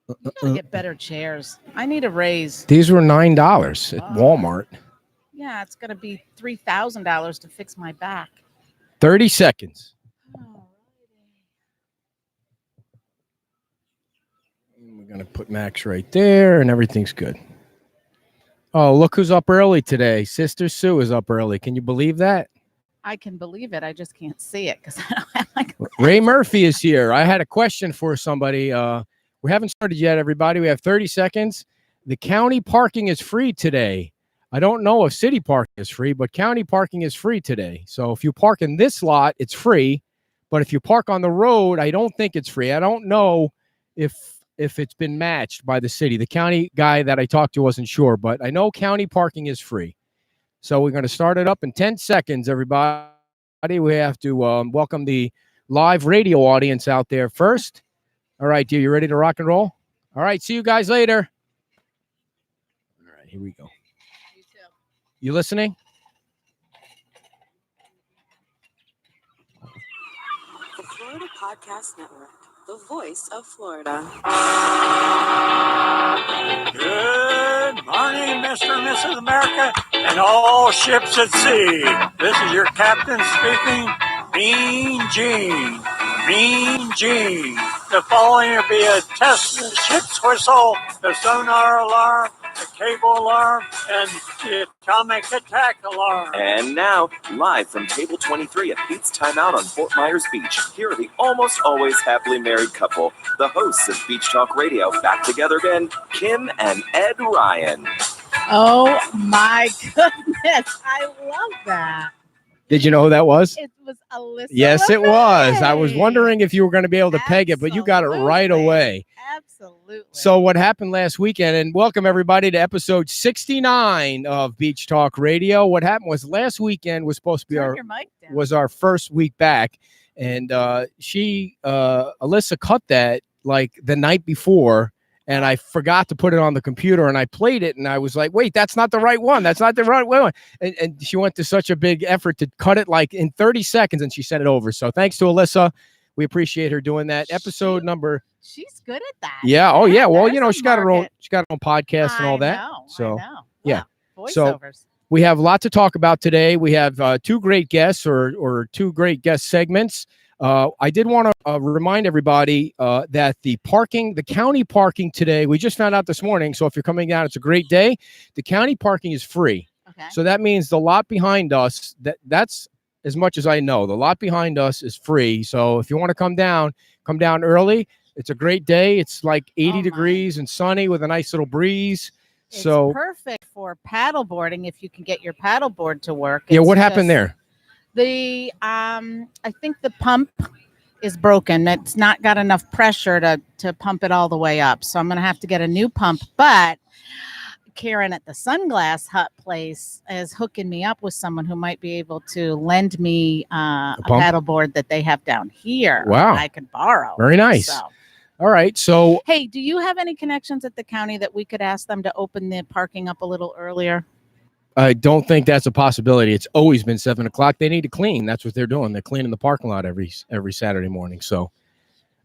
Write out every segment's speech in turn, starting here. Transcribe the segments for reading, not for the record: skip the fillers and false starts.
You gotta get better chairs. I need a raise. These were $9 at Walmart. Yeah, it's gonna be $3,000 to fix my back. 30 seconds. And we're gonna put Max right there, and everything's good. Oh, look who's up early today. Sister Sue is up early. Can you believe that? I can believe it. I just can't see it because I don't have my glasses. Ray Murphy is here. I had a question for somebody. We haven't started yet, everybody. We have 30 seconds. The county parking is free today. I don't know if city parking is free, but county parking is free today. So if you park in this lot, it's free. But if you park on the road, I don't think it's free. I don't know if it's been matched by the city. The county guy that I talked to wasn't sure, but I know county parking is free. So we're going to start it up in 10 seconds, everybody. We have to welcome the live radio audience out there first. All right, dear, you ready to rock and roll? All right, see you guys later. All right, here we go. You too. You listening? The Florida Podcast Network, the voice of Florida. Good morning, Mr. and Mrs. America, and all ships at sea. This is your captain speaking, Mean Gene. Mean Gene. The following will be a test of the ship's whistle, the sonar alarm, the cable alarm, and the atomic attack alarm. And now, live from Table 23 at Pete's Timeout on Fort Myers Beach, here are the almost always happily married couple, the hosts of Beach Talk Radio, back together again, Kim and Ed Ryan. Oh my goodness. I love that. Did you know who that was? It was Alyssa. Yes, it LeMay. was. I was wondering if you were going to be able to peg it, but you got it right away. Absolutely. So what happened last weekend, and welcome everybody to episode 69 of Beach Talk Radio. What happened was last weekend was supposed to be our first week back, and Alyssa cut that like the night before, and I forgot to put it on the computer, and I played it, and I was like, wait, that's not the right one. That's not the right one. And she went to such a big effort to cut it like in 30 seconds, and she sent it over. So thanks to Alyssa. We appreciate her doing that. Episode number. She's good at that. Yeah. Oh, yeah. Well, you know, she's got her own podcast and all that. I know. So, yeah. Voiceovers. So we have a lot to talk about today. We have two great guests or two great guest segments. I did want to remind everybody that the county parking today, we just found out this morning. So if you're coming down, it's a great day. The county parking is free. Okay. So that means the lot behind us, that's as much as I know. The lot behind us is free. So if you want to come down early. It's a great day. It's like 80 degrees and sunny with a nice little breeze. It's so perfect for paddle boarding if you can get your paddle board to work. Yeah, what happened there? I think the pump is broken. It's not got enough pressure to pump it all the way up. So I'm going to have to get a new pump. But Karen at the Sunglass Hut place is hooking me up with someone who might be able to lend me a paddle board that they have down here. Wow. That I could borrow. Very nice. So. All right. So, hey, do you have any connections at the county that we could ask them to open the parking up a little earlier? I don't think that's a possibility. It's always been 7 o'clock. They need to clean. That's what they're doing. They're cleaning the parking lot every Saturday morning. So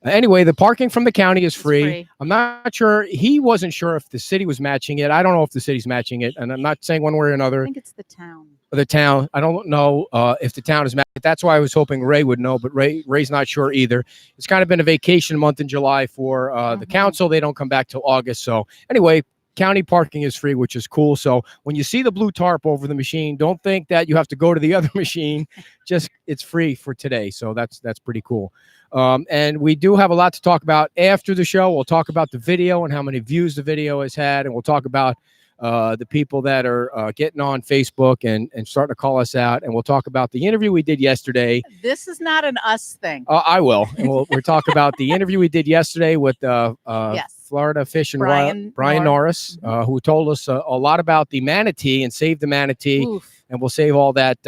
anyway, the parking from the county is free. I'm not sure. He wasn't sure if the city was matching it. I don't know if the city's matching it. And I'm not saying one way or another. I think it's the town. The town. I don't know if the town is matching. That's why I was hoping Ray would know, but Ray's not sure either. It's kind of been a vacation month in July for the council. They don't come back till August. So anyway, county parking is free, which is cool. So when you see the blue tarp over the machine, don't think that you have to go to the other machine. Just it's free for today. So that's pretty cool. And we do have a lot to talk about after the show. We'll talk about the video and how many views the video has had, and we'll talk about the people that are getting on Facebook and starting to call us out. And we'll talk about the interview we did yesterday. This is not an us thing. I will. And we'll talk about the interview we did yesterday with Florida Fish and Brian Norris, who told us a lot about the manatee and Save the Manatee. Oof. And we'll save all that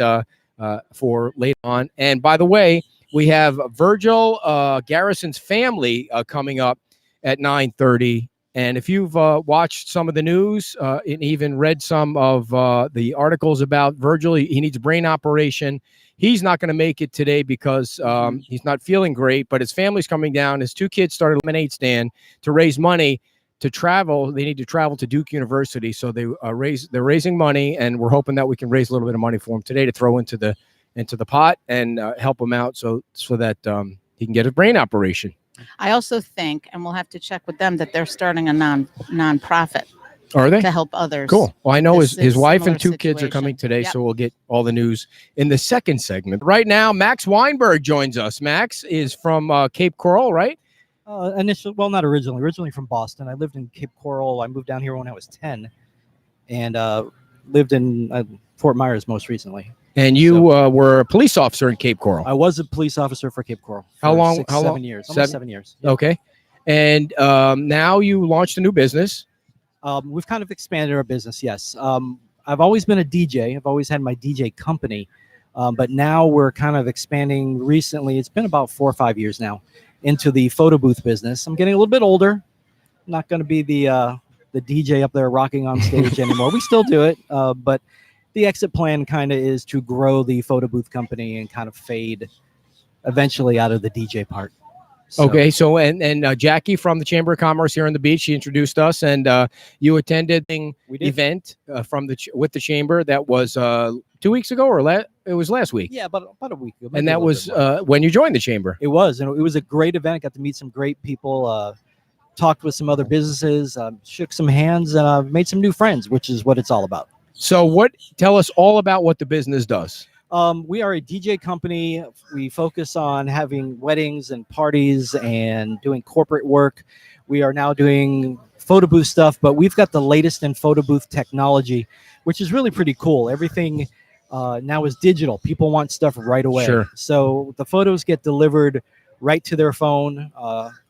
for later on. And by the way, we have Virgil Garrison's family coming up at 9:30. And if you've watched some of the news and even read some of the articles about Virgil, he needs a brain operation. He's not going to make it today because he's not feeling great, but his family's coming down. His 2 kids started a lemonade stand to raise money to travel. They need to travel to Duke University. So they're raising money, and we're hoping that we can raise a little bit of money for him today to throw into the pot and help him out so that he can get his brain operation. I also think, and we'll have to check with them, that they're starting a non-profit. Are they? To help others. Cool. Well, I know his wife and 2 similar kids are coming today, Yep. so we'll get all the news in the second segment. Right now, Max Weinberg joins us. Max is from Cape Coral, right? Not originally from Boston. I lived in Cape Coral. I moved down here when I was 10 and lived in Fort Myers most recently. And you were a police officer in Cape Coral. I was a police officer for Cape Coral. How long? 7 years. Almost 7 years. Yeah. Okay. And now you launched a new business. We've kind of expanded our business, yes. I've always been a DJ. I've always had my DJ company. But now we're kind of expanding recently. It's been about 4 or 5 years now into the photo booth business. I'm getting a little bit older. I'm not going to be the DJ up there rocking on stage anymore. We still do it. But the exit plan kind of is to grow the photo booth company and kind of fade eventually out of the DJ part. So, Okay, so and Jackie from the Chamber of Commerce here on the beach, she introduced us, and you attended an event with the chamber that was 2 weeks ago, or it was last week. Yeah, about a week ago. And that was when you joined the chamber. It was, and it was a great event. I got to meet some great people, talked with some other businesses, shook some hands, and made some new friends, which is what it's all about. So tell us all about what the business does. We are a DJ company. We focus on having weddings and parties and doing corporate work. We are now doing photo booth stuff, but we've got the latest in photo booth technology, which is really pretty cool. Everything now is digital. People want stuff right away. Sure. So the photos get delivered right to their phone.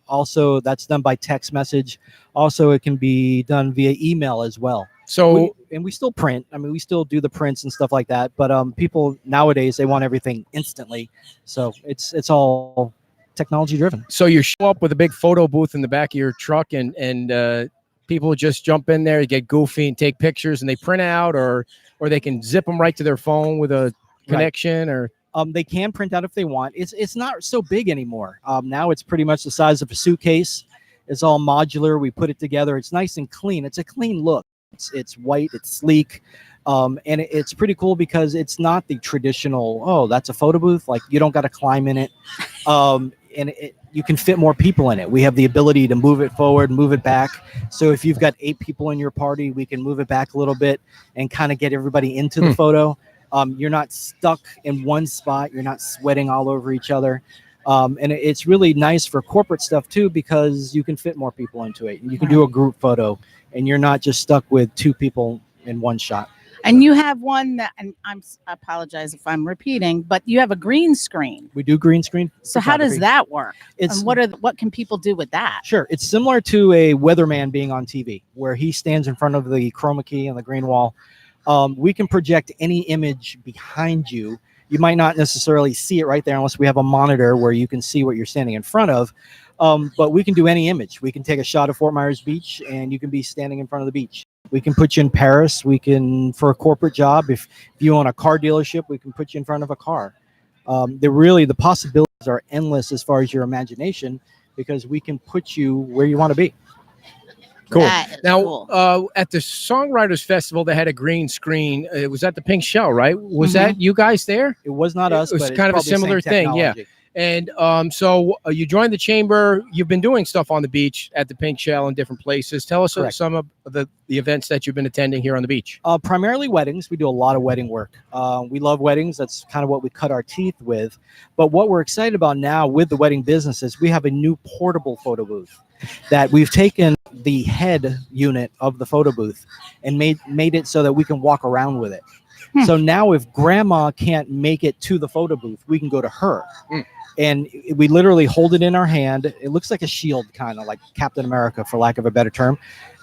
Also, that's done by text message. Also, it can be done via email as well. So we still print. I mean, we still do the prints and stuff like that. But people nowadays, they want everything instantly. So it's all technology driven. So you show up with a big photo booth in the back of your truck, and people just jump in there, get goofy, and take pictures, and they print out, or they can zip them right to their phone with a connection, or. They can print out if they want. It's not so big anymore. Now it's pretty much the size of a suitcase. It's all modular. We put it together. It's nice and clean. It's a clean look. It's white. It's sleek. And it's pretty cool because it's not the traditional, oh, that's a photo booth. Like, you don't got to climb in it. You can fit more people in it. We have the ability to move it forward, move it back. So if you've got 8 people in your party, we can move it back a little bit and kind of get everybody into the photo. You're not stuck in one spot. You're not sweating all over each other. And it's really nice for corporate stuff too, because you can fit more people into it. You can do a group photo and you're not just stuck with 2 people in one shot. And you have one that, and I apologize if I'm repeating, but you have a green screen. We do green screen. So how does that work? It's and what can people do with that? Sure. It's similar to a weatherman being on TV, where he stands in front of the chroma key and the green wall. We can project any image behind you. You might not necessarily see it right there unless we have a monitor where you can see what you're standing in front of. But we can do any image. We can take a shot of Fort Myers Beach and you can be standing in front of the beach. We can put you in Paris. We can, for a corporate job, if you own a car dealership, we can put you in front of a car. The possibilities are endless as far as your imagination, because we can put you where you want to be. Cool. Now, at the Songwriters Festival, they had a green screen. It was at the Pink Shell, right? Was that you guys there? It was not us. It was but kind of a it's probably similar the same thing, yeah. technology. And so you joined the chamber. You've been doing stuff on the beach at the Pink Shell and different places. Tell us some of the events that you've been attending here on the beach. Primarily weddings. We do a lot of wedding work. We love weddings. That's kind of what we cut our teeth with. But what we're excited about now with the wedding business is we have a new portable photo booth that we've taken the head unit of the photo booth and made it so that we can walk around with it. So now if grandma can't make it to the photo booth, we can go to her. And we literally hold it in our hand. It looks like a shield, kind of like Captain America, for lack of a better term.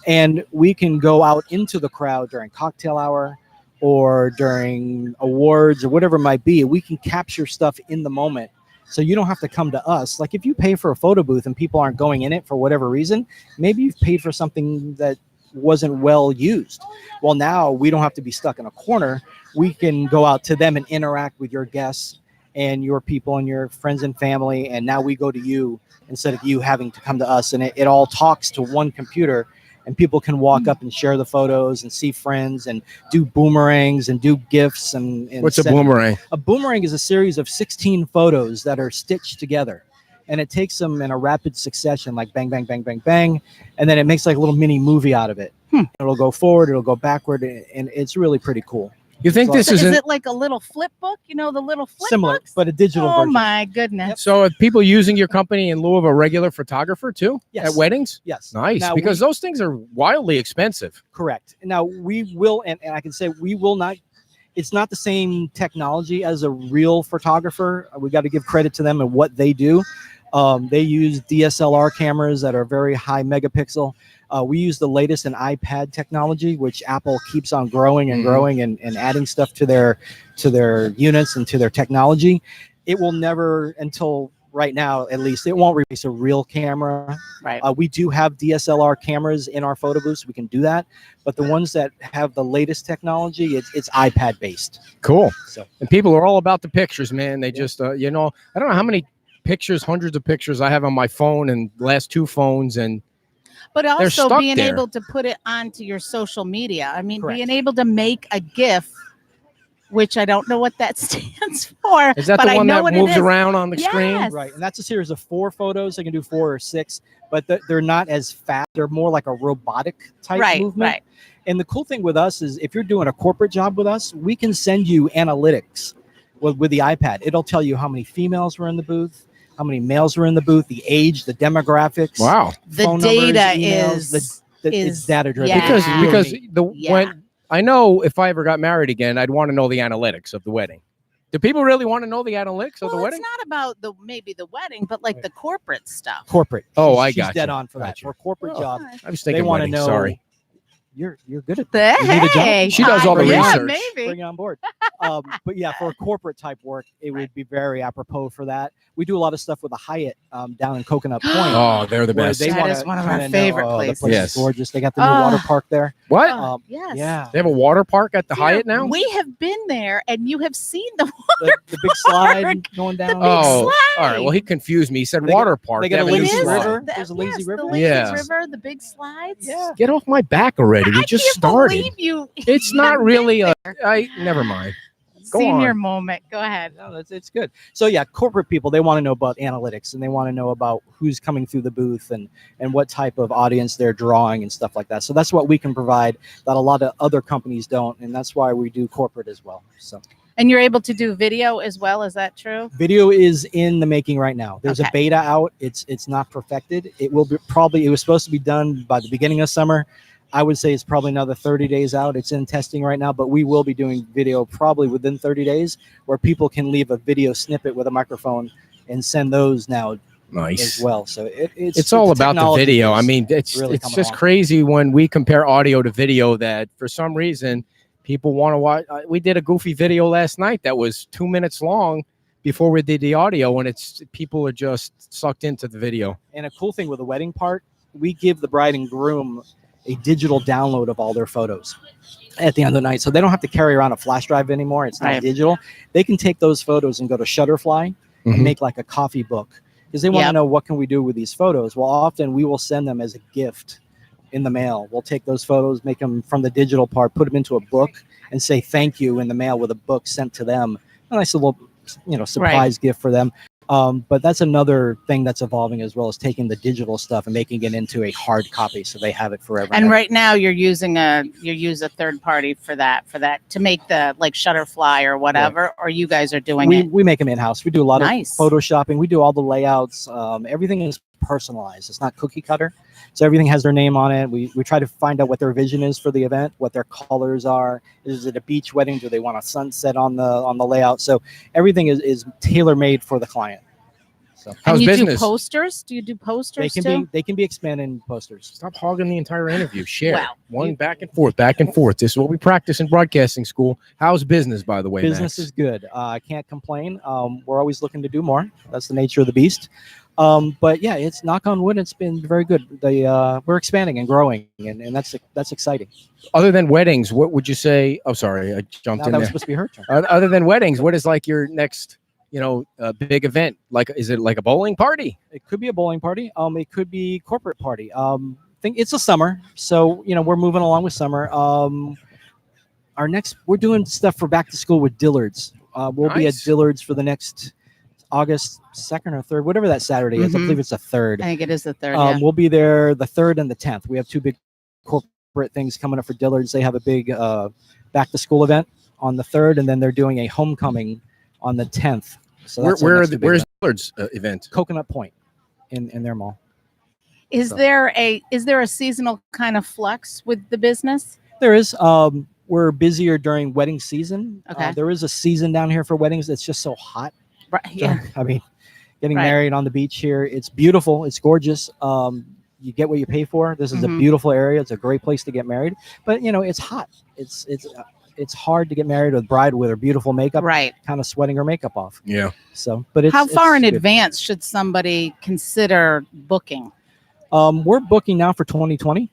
And we can go out into the crowd during cocktail hour or during awards or whatever it might be. We can capture stuff in the moment. So you don't have to come to us. Like, if you pay for a photo booth and people aren't going in it for whatever reason, maybe you've paid for something that wasn't well used. Well, now we don't have to be stuck in a corner. We can go out to them and interact with your guests and your people and your friends and family, and now we go to you instead of you having to come to us, and it all talks to one computer, and people can walk up and share the photos and see friends and do boomerangs and do gifts. And What's a boomerang? A boomerang is a series of 16 photos that are stitched together, and it takes them in a rapid succession, like bang, bang, bang, bang, bang, and then it makes like a little mini movie out of it. It'll go forward, it'll go backward, and it's really pretty cool. You think this Is is it like a little flip book? You know, the little flip Similar, books? but a digital Oh version. my goodness. so? Are people using your company in lieu of a regular photographer too Yes. at weddings? Yes. Nice, Now, because those things are wildly expensive. correct. Now we will, and I can say we will not. It's not the same technology as a real photographer. We got to give credit to them and what they do. They use DSLR cameras that are very high megapixel. We use the latest in iPad technology, which Apple keeps on growing and growing and adding stuff to their units and to their technology. It will never, until right now at least, it won't replace a real camera. Right. We do have DSLR cameras in our photo booths. We can do that. But the ones that have the latest technology, it's iPad based. Cool. So And people are all about the pictures, man. They just, I don't know how many pictures, hundreds of pictures I have on my phone and last 2 phones, and But also stuck being there. able to put it onto your social media. I mean, Correct. being able to make a GIF, which I don't know what that stands for. is that but the I one know that what it moves is. around on the screen? Yes. right, and that's a series of 4 photos. They can do 4 or 6, but they're not as fast. They're more like a robotic type Right, movement. right. And the cool thing with us is if you're doing a corporate job with us, we can send you analytics with the iPad. It'll tell you how many females were in the booth, how many males were in the booth, the age, the demographics. Wow. The phone data numbers, emails, is it's data driven. yeah. Because Yeah. when I know if I ever got married again, I'd want to know the analytics of the wedding. Do people really want to know the analytics of the well, wedding? it's not about maybe the wedding, but like the corporate stuff. corporate. Oh, She's- I she's got dead you. on for that. Got you. For corporate Oh. job, I was they thinking want to wedding. know. Sorry. You're good at that. You need a job? Hey, She does all the yeah, research. maybe. Bring it on board. But yeah, for a corporate type work, it would be very apropos for that. We do a lot of stuff with the Hyatt down in Coconut Point. Oh, they're the where best. they That wanna is one of our kinda know, favorite The places. place Yes. is gorgeous. They got the new water park there. What? Yes. Yeah, They have a water park at the Dear, Hyatt now? We have been there, and you have seen the the big slide going down. big Oh, slide. all right. Well, he confused me. He said They got- water park. they got a have new lazy slide. river. There's a lazy yes, river. The lazy Yeah. river, the big slides. Yeah. Get off my back already. We I just can't started. believe you. It's not really a. Never mind. Go Senior on. moment. Go ahead. No, it's good. So yeah, corporate people, they want to know about analytics, and they want to know about who's coming through the booth and what type of audience they're drawing and stuff like that. So that's what we can provide that a lot of other companies don't, and that's why we do corporate as well. So And you're able to do video as well. Is that true? video is in the making right now. There's Okay. a beta out. It's not perfected. It will be it was supposed to be done by the beginning of summer. I would say it's probably another 30 days out. It's in testing right now, but we will be doing video probably within 30 days where people can leave a video snippet with a microphone and send those now Nice. as well. So It's all about the technology video. I is mean, it's really it's coming just along. crazy when we compare audio to video that for some reason people want to watch. We did a goofy video last night that was 2 minutes long before we did the audio, and it's people are just sucked into the video. And a cool thing with the wedding part, we give the bride and groom a digital download of all their photos at the end of the night. So they don't have to carry around a flash drive anymore. It's not Right. digital. They can take those photos and go to Shutterfly Mhm. and make like a coffee book because they want to Yep. know what can we do with these photos. Well, often we will send them as a gift in the mail. We'll take those photos, make them from the digital part, put them into a book and say thank you in the mail with a book sent to them. A nice little, surprise gift for them. But that's another thing that's evolving as well, as taking the digital stuff and making it into a hard copy so they have it forever. And right now you use a third party for that to make the like Shutterfly or whatever, or you guys are doing it. we make them in house. We do a lot Nice. of photoshopping. We do all the layouts. Everything is personalized. It's not cookie cutter. So everything has their name on it. We try to find out what their vision is for the event, what their colors are. Is it a beach wedding? Do they want a sunset on the layout? So everything is tailor made for the client. So How's and you business? do posters? Do you do posters too? they can be expanded in posters. Stop hogging the entire interview. Share Well, one back and forth, back and forth. This is what we practice in broadcasting school. How's business, by the way? Business Max? is good. I can't complain. We're always looking to do more. That's the nature of the beast. But yeah, it's knock on wood. It's been very good. We're expanding and growing, and that's exciting. Other than weddings, what would you say? Oh, sorry, I jumped Now in that there. was supposed to be her turn. Other than weddings, what is like your next a big event? Like, is it like a bowling party? It could be a bowling party. It could be corporate party. Think it's a summer, so we're moving along with summer. We're doing stuff for back to school with Dillard's. We'll be at Nice. Dillard's for the next August 2nd or 3rd, whatever that Saturday is. I Mhm. believe it's the 3rd. I think it is the 3rd. Yeah. We'll be there the 3rd and the 10th. We have 2 big corporate things coming up for Dillard's. They have a big back to school event on the 3rd, and then they're doing a homecoming on the 10th. So that's our next big where's event. Dillard's event? Coconut Point in their mall. Is So- there a seasonal kind of flux with the business? There is. We're busier during wedding season. Okay. There is a season down here for weddings. It's just so hot. Right. Yeah. I mean, getting Right. married on the beach here, it's beautiful. It's gorgeous. You get what you pay for. This is a Mhm. beautiful area. It's a great place to get married. But it's hot. It's hard to get married with a bride with her beautiful makeup, Right. kind of sweating her makeup off. Yeah. So, but it's How far in good. advance should somebody consider booking? We're booking now for 2020.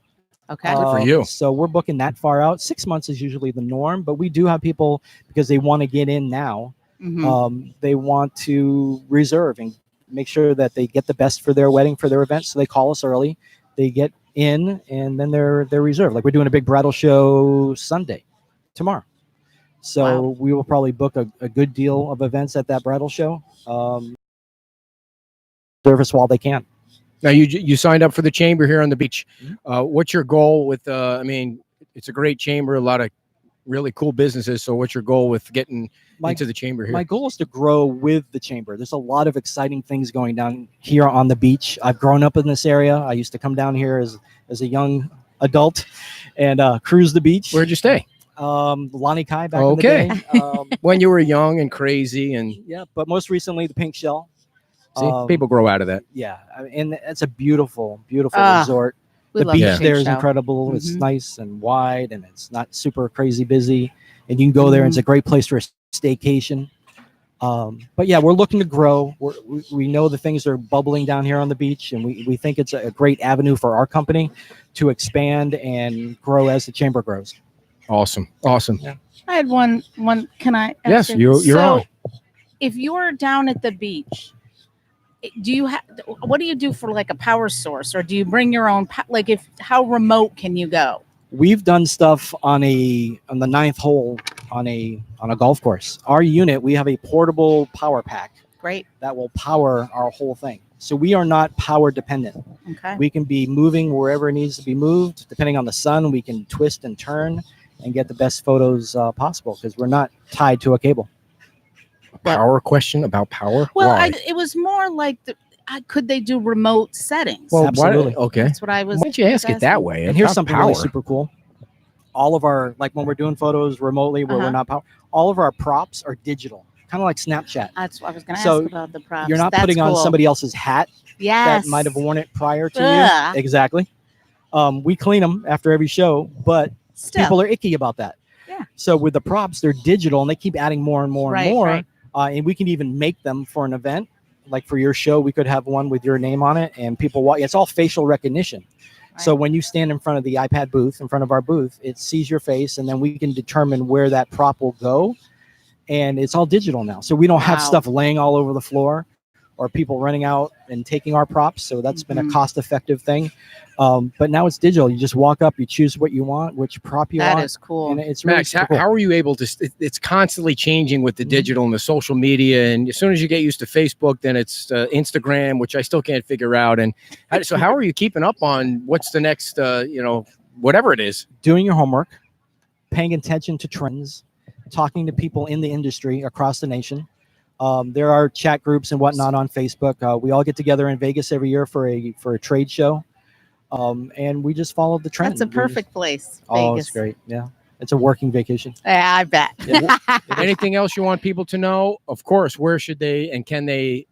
Okay. Good for you. So we're booking that far out. 6 months is usually the norm, but we do have people because they want to get in now. Mhm. They want to reserve and make sure that they get the best for their wedding, for their event. So they call us early, they get in, and then they're reserved. Like we're doing a big bridal show Sunday, tomorrow. So Wow. we will probably book a good deal of events at that bridal show. Service while they can. Now you signed up for the chamber here on the beach. Mm-hmm. What's your goal with? I mean, it's a great chamber, a lot of really cool businesses. So what's your goal with getting into the chamber here? My goal is to grow with the chamber. There's a lot of exciting things going down here on the beach. I've grown up in this area. I used to come down here as a young adult and cruise the beach. Where'd you stay? Lani Kai back Okay. in the day. When you were young and crazy, and Yeah, but most recently the Pink Shell. see, people grow out of that. Yeah, and it's a beautiful, beautiful Ah, resort. We The love beach the there is show. incredible. It's Mhm. nice and wide, and it's not super crazy busy. And you can go there. And it's a great place for a staycation. But yeah, we're looking to grow. We know the things are bubbling down here on the beach, and we think it's a great avenue for our company to expand and grow as the chamber grows. Awesome. I had one. Can I? Yes, ask you're so, on. If you're down at the beach, do you have? What do you do for like a power source, or do you bring your own? How remote can you go? We've done stuff on the 9th hole on a golf course. Our unit, we have a portable power pack Great. that will power our whole thing. So we are not power dependent. Okay. We can be moving wherever it needs to be moved. Depending on the sun, we can twist and turn and get the best photos possible because we're not tied to a cable. Power question about power. Well, Why? it was more like could they do remote settings? Well, Absolutely. okay. That's what I was. Why don't you ask it that asking. way? And here's About something power. really super cool. All of our, like when we're doing photos remotely where we're Uh-huh. not power, all of our props are digital, kind of like Snapchat. That's what I was going to So ask about the props. You're not That's putting on cool. somebody else's hat Yes. that might have worn it prior to Ugh. you. Exactly. We clean them after every show, but Still. people are icky about that. Yeah. So with the props, they're digital and they keep adding more and more Right, and more. right. And we can even make them for an event. Like for your show, we could have one with your name on it and people walk. It's all facial recognition. So Right. when you stand in front of the iPad booth, in front of our booth, it sees your face and then we can determine where that prop will go. And it's all digital now. So we don't have Wow. stuff laying all over the floor or people running out and taking our props. So that's been a Mhm. cost-effective thing. But now it's digital. You just walk up, you choose what you want, which prop you That want. is cool. And it's really Max, super how, cool. how are you able to? It's constantly changing with the Mhm. digital and the social media, and as soon as you get used to Facebook, then it's Instagram, which I still can't figure out. And so, how are you keeping up on what's the next? Whatever it is. Doing your homework, paying attention to trends, talking to people in the industry across the nation. There are chat groups and whatnot on Facebook. We all get together in Vegas every year for a trade show, and we just follow the trend. That's a We just- perfect place. Oh, Vegas. it's great. Yeah, it's a working vacation. Yeah, I bet. Yeah. Anything else you want people to know? Of course, where should they and can they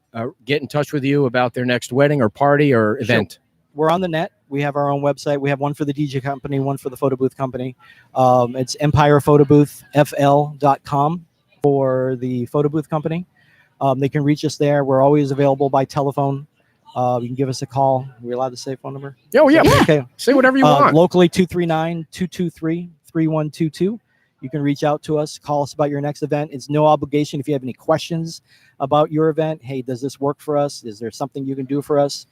get in touch with you about their next wedding or party or event? We're on the net. We have our own website. We have one for the DJ company, one for the photo booth company. It's empirephotoBoothFL.com for the photo booth company. They can reach us there. We're always available by telephone. You can give us a call. Are we allowed to say phone number? Oh yeah, Okay. say whatever you want. Locally, 239-223-3122. You can reach out to us, call us about your next event. It's no obligation. If you have any questions about your event. Hey, does this work for us? Is there something you can do for us?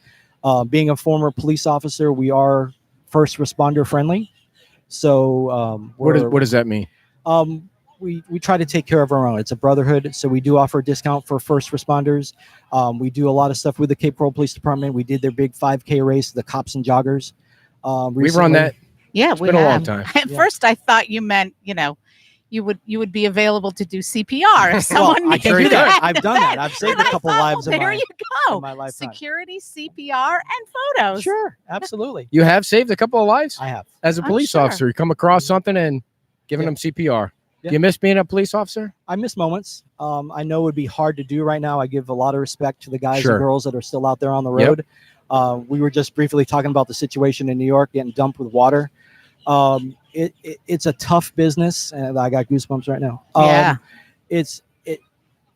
Being a former police officer, we are first responder friendly. So what does that mean? We try to take care of our own. It's a brotherhood, so we do offer a discount for first responders. We do a lot of stuff with the Cape Coral Police Department. We did their big 5K race, the Cops and Joggers. We run that. Yeah, It's been a long time. At first, I thought you meant, you would be available to do CPR if someone I can needed do that. that. I've done that. I've saved a couple lives in There my, you go. in my lifetime. Security, CPR, and photos. Sure, absolutely. You have saved a couple of lives I have. as a I'm police sure. officer. You come across something and giving them CPR. Yeah. Do you miss being a police officer? I miss moments. I know it would be hard to do right now. I give a lot of respect to the guys Sure. and girls that are still out there on the Yep. road. We were just briefly talking about the situation in New York getting dumped with water. It's a tough business, and I got goosebumps right now. Yeah.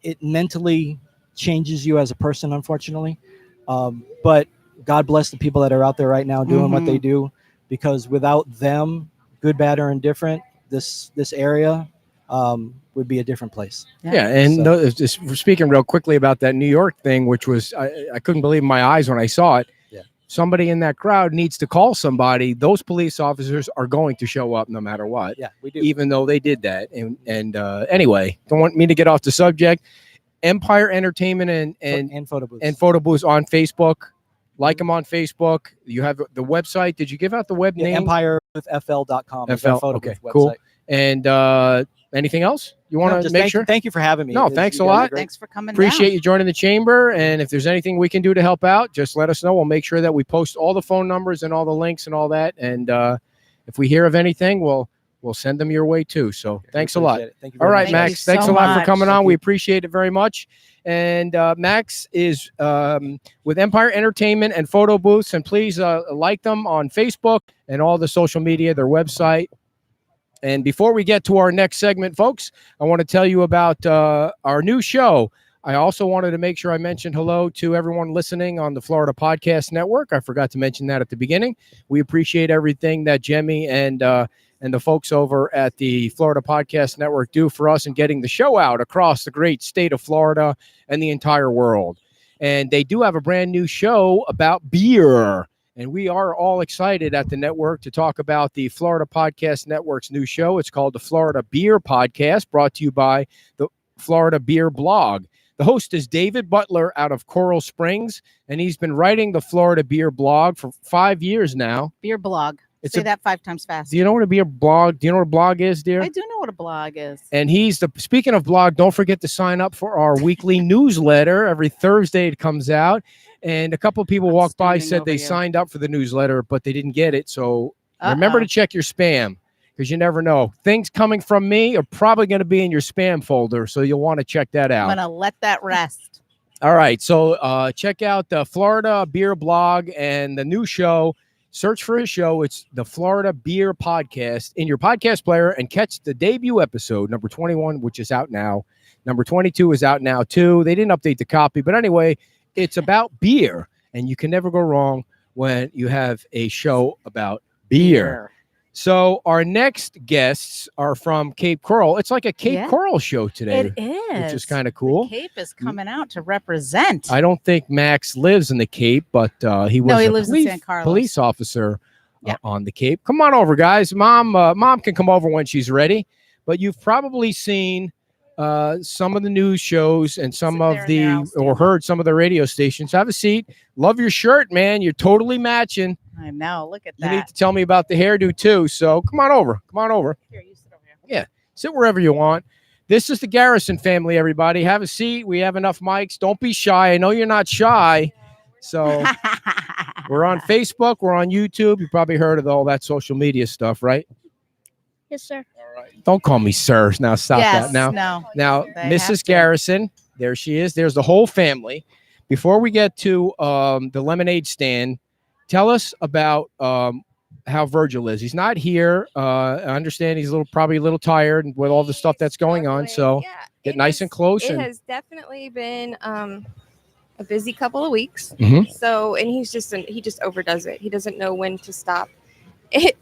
It mentally changes you as a person, unfortunately. But God bless the people that are out there right now doing what they do, because without them, good, bad, or indifferent, this area would be a different place. Yeah, and So- just speaking real quickly about that New York thing, which was I couldn't believe my eyes when I saw it. Yeah. Somebody in that crowd needs to call somebody. Those police officers are going to show up no matter what. Yeah, we do. Even though they did that. And anyway, don't want me to get off the subject. Empire Entertainment and photo booths. and photo booths on Facebook. Like them on Facebook. You have the website. Did you give out the web name? EmpireWithFL.com. is our FL. photo Okay, booth cool. website. And anything else you want No, to just make sure? Thank you for having me. No, thanks You a guys are lot. great. Thanks for coming Appreciate down. you joining the chamber. And if there's anything we can do to help out, just let us know. We'll make sure that we post all the phone numbers and all the links and all that. And if we hear of anything, we'll send them your way too. So thanks a lot. Appreciate it. Thank you All very right, much. Thank you Max. Thanks so a lot for much. coming Thank on. We you. appreciate it very much. And Max is with Empire Entertainment and photo booths. And please like them on Facebook and all the social media, their website. And before we get to our next segment, folks, I want to tell you about our new show. I also wanted to make sure I mentioned hello to everyone listening on the Florida Podcast Network. I forgot to mention that at the beginning. We appreciate everything that Jemmy and the folks over at the Florida Podcast Network do for us in getting the show out across the great state of Florida and the entire world. And they do have a brand new show about beer. And we are all excited at the network to talk about the Florida Podcast Network's new show. It's called the Florida Beer Podcast, brought to you by the Florida Beer Blog. The host is David Butler out of Coral Springs, and he's been writing the Florida Beer Blog for 5 years now. Beer blog. It's Say a- that 5 times fast. Do you know what a beer blog? Do you know what a blog is, dear? I do know what a blog is. And speaking of blog, don't forget to sign up for our weekly newsletter. Every Thursday it comes out. And a couple of people I'm walked by, standing said over they you. signed up for the newsletter, but they didn't get it. So remember to check your spam, because you never know. Things coming from me are probably going to be in your spam folder. So you'll want to check that out. I'm going to let that rest. All right. So check out the Florida Beer Blog and the new show. Search for his show. It's the Florida Beer Podcast in your podcast player, and catch the debut episode, number 21, which is out now. Number 22 is out now too. They didn't update the copy, but anyway, it's about beer, and you can never go wrong when you have a show about beer. So our next guests are from Cape Coral. It's like a Cape Coral show today, It is. which is kind of cool. The Cape is coming out to represent. I don't think Max lives in the Cape, but he was he a lives in San Carlos. police officer Yeah. on the Cape. Come on over, guys. Mom can come over when she's ready. But you've probably seen some of the news shows and some Sit of there and there, I'll stand or up. heard some of the radio stations. Have a seat. Love your shirt, man. You're totally matching. I know. Look at You need that. to tell me about the hairdo too. So come on over. Come on over. Here, you sit over here. Sit wherever you want. This is the Garrison family, everybody. Have a seat. We have enough mics. Don't be shy. I know you're not shy. So we're on Facebook. We're on YouTube. You probably heard of all that social media stuff, right? Yes, sir. All right. Don't call me sir. Now stop Yes, that. no. Now, They have Mrs. to. Garrison, there she is. There's the whole family. Before we get to the lemonade stand, tell us about how Virgil is. He's not here. I understand he's probably a little tired with all the stuff that's going on. So Yeah, get it nice and close. It And has definitely been a busy couple of weeks. Mhm. So, and he just overdoes it. He doesn't know when to stop.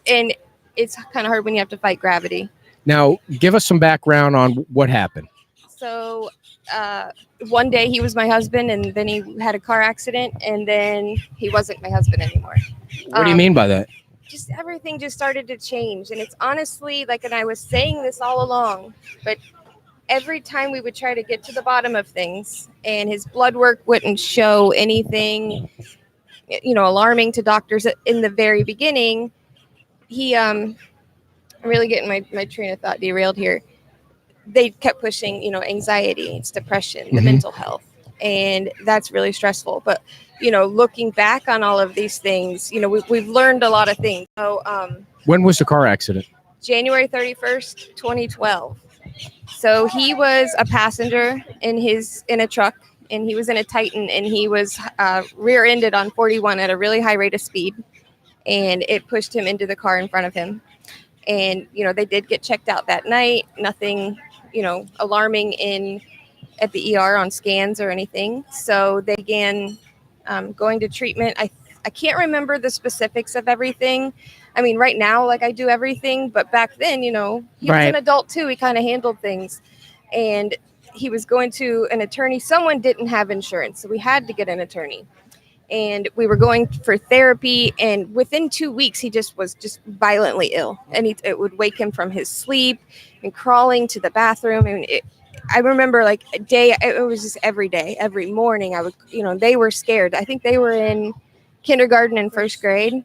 And it's kind of hard when you have to fight gravity. now, give us some background on what happened. So one day he was my husband, and then he had a car accident, and then he wasn't my husband anymore. What do you mean by that? Just everything just started to change. And it's honestly like, and I was saying this all along, but every time we would try to get to the bottom of things and his blood work wouldn't show anything, alarming to doctors in the very beginning, I'm really getting my train of thought derailed here. They kept pushing, anxiety, it's depression, the mental health. And that's really stressful. But, looking back on all of these things, we've learned a lot of things. So When was the car accident? January 31st, 2012. So he was a passenger in a truck, and he was in a Titan, and he was rear-ended on 41 at a really high rate of speed, and it pushed him into the car in front of him. And, they did get checked out that night. Nothing, alarming at the ER on scans or anything. So they began going to treatment. I can't remember the specifics of everything. I mean, right now, like I do everything, but back then, he was an adult too. He kind of handled things, and he was going to an attorney. Someone didn't have insurance, so we had to get an attorney. And we were going for therapy, and within 2 weeks, he was violently ill, and it would wake him from his sleep and crawling to the bathroom. And I remember it was just every day, every morning. I would, they were scared. I think they were in kindergarten and first grade,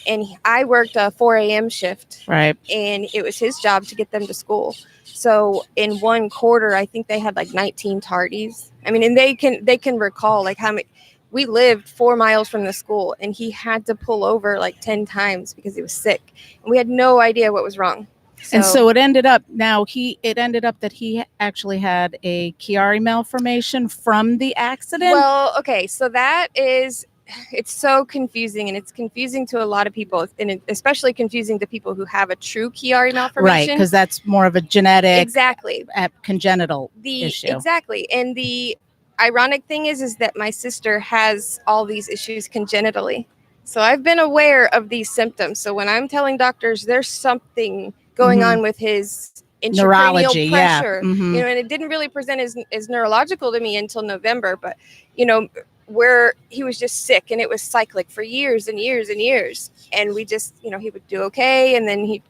and I worked a 4 a.m. shift, Right. And it was his job to get them to school. So in one quarter, I think they had 19 tardies. I mean, and they can recall how many. We lived 4 miles from the school, and he had to pull over 10 times because he was sick, and we had no idea what was wrong. And so it ended up that he actually had a Chiari malformation from the accident. Well, okay, so it's so confusing, and it's confusing to a lot of people, and especially confusing to people who have a true Chiari malformation. Right, because that's more of a genetic, exactly, congenital issue. Exactly, and the ironic thing is that my sister has all these issues congenitally. So I've been aware of these symptoms. So when I'm telling doctors there's something going on with his neurology, pressure, and it didn't really present as neurological to me until November, but where he was just sick, and it was cyclic for years and years and years. And we just, he would do okay. And then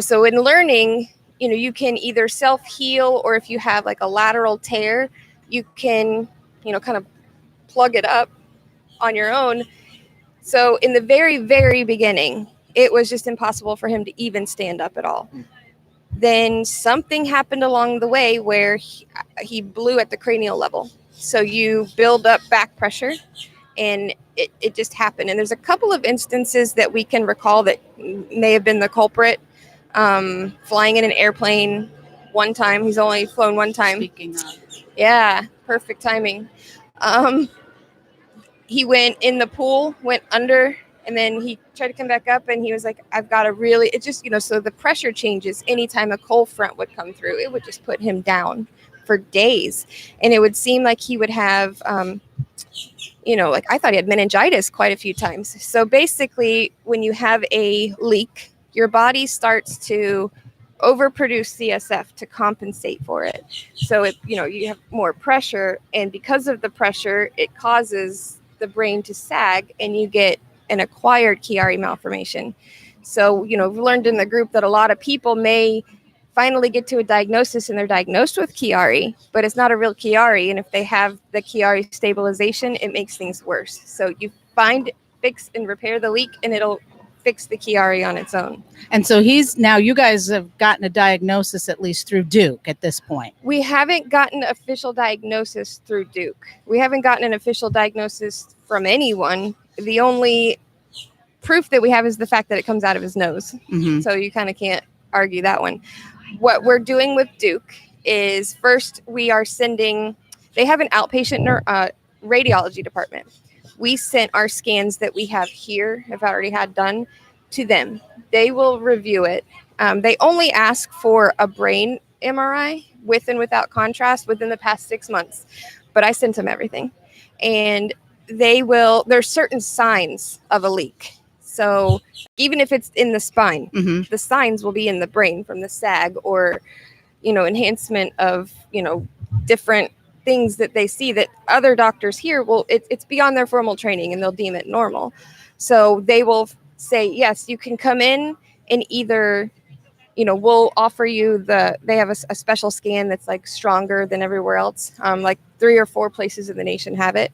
so in learning, you can either self-heal, or if you have a lateral tear, you can, kind of plug it up on your own. So in the very, very beginning, it was just impossible for him to even stand up at all. Then something happened along the way where he blew at the cranial level. So you build up back pressure, and it just happened. And there's a couple of instances that we can recall that may have been the culprit. Flying in an airplane one time. He's only flown one time. Speaking of. Yeah, perfect timing. He went in the pool, went under, and then he tried to come back up, and he was like, I've got to really, it just, so the pressure changes anytime a cold front would come through. It would just put him down for days. And it would seem like he would have, I thought he had meningitis quite a few times. So basically, when you have a leak, your body starts to overproduce CSF to compensate for it. So you have more pressure, and because of the pressure, it causes the brain to sag, and you get an acquired Chiari malformation. So, we've learned in the group that a lot of people may finally get to a diagnosis, and they're diagnosed with Chiari, but it's not a real Chiari. And if they have the Chiari stabilization, it makes things worse. So you fix and repair the leak, and it'll fix the Chiari on its own. And so you guys have gotten a diagnosis at least through Duke at this point. We haven't gotten an official diagnosis through Duke. We haven't gotten an official diagnosis from anyone. The only proof that we have is the fact that it comes out of his nose. Mm-hmm. So you kind of can't argue that one. What we're doing with Duke is first we are they have an outpatient radiology department. We sent our scans that we have here, have already had done, to them. They will review it. They only ask for a brain MRI with and without contrast within the past 6 months, but I sent them everything. And there's certain signs of a leak. So even if it's in the spine, the signs will be in the brain from the sag or enhancement of, different things that they see that other doctors here it's beyond their formal training and they'll deem it normal. So they will say, yes, you can come in and either, we'll offer you they have a special scan that's like stronger than everywhere else. Like 3 or 4 places in the nation have it.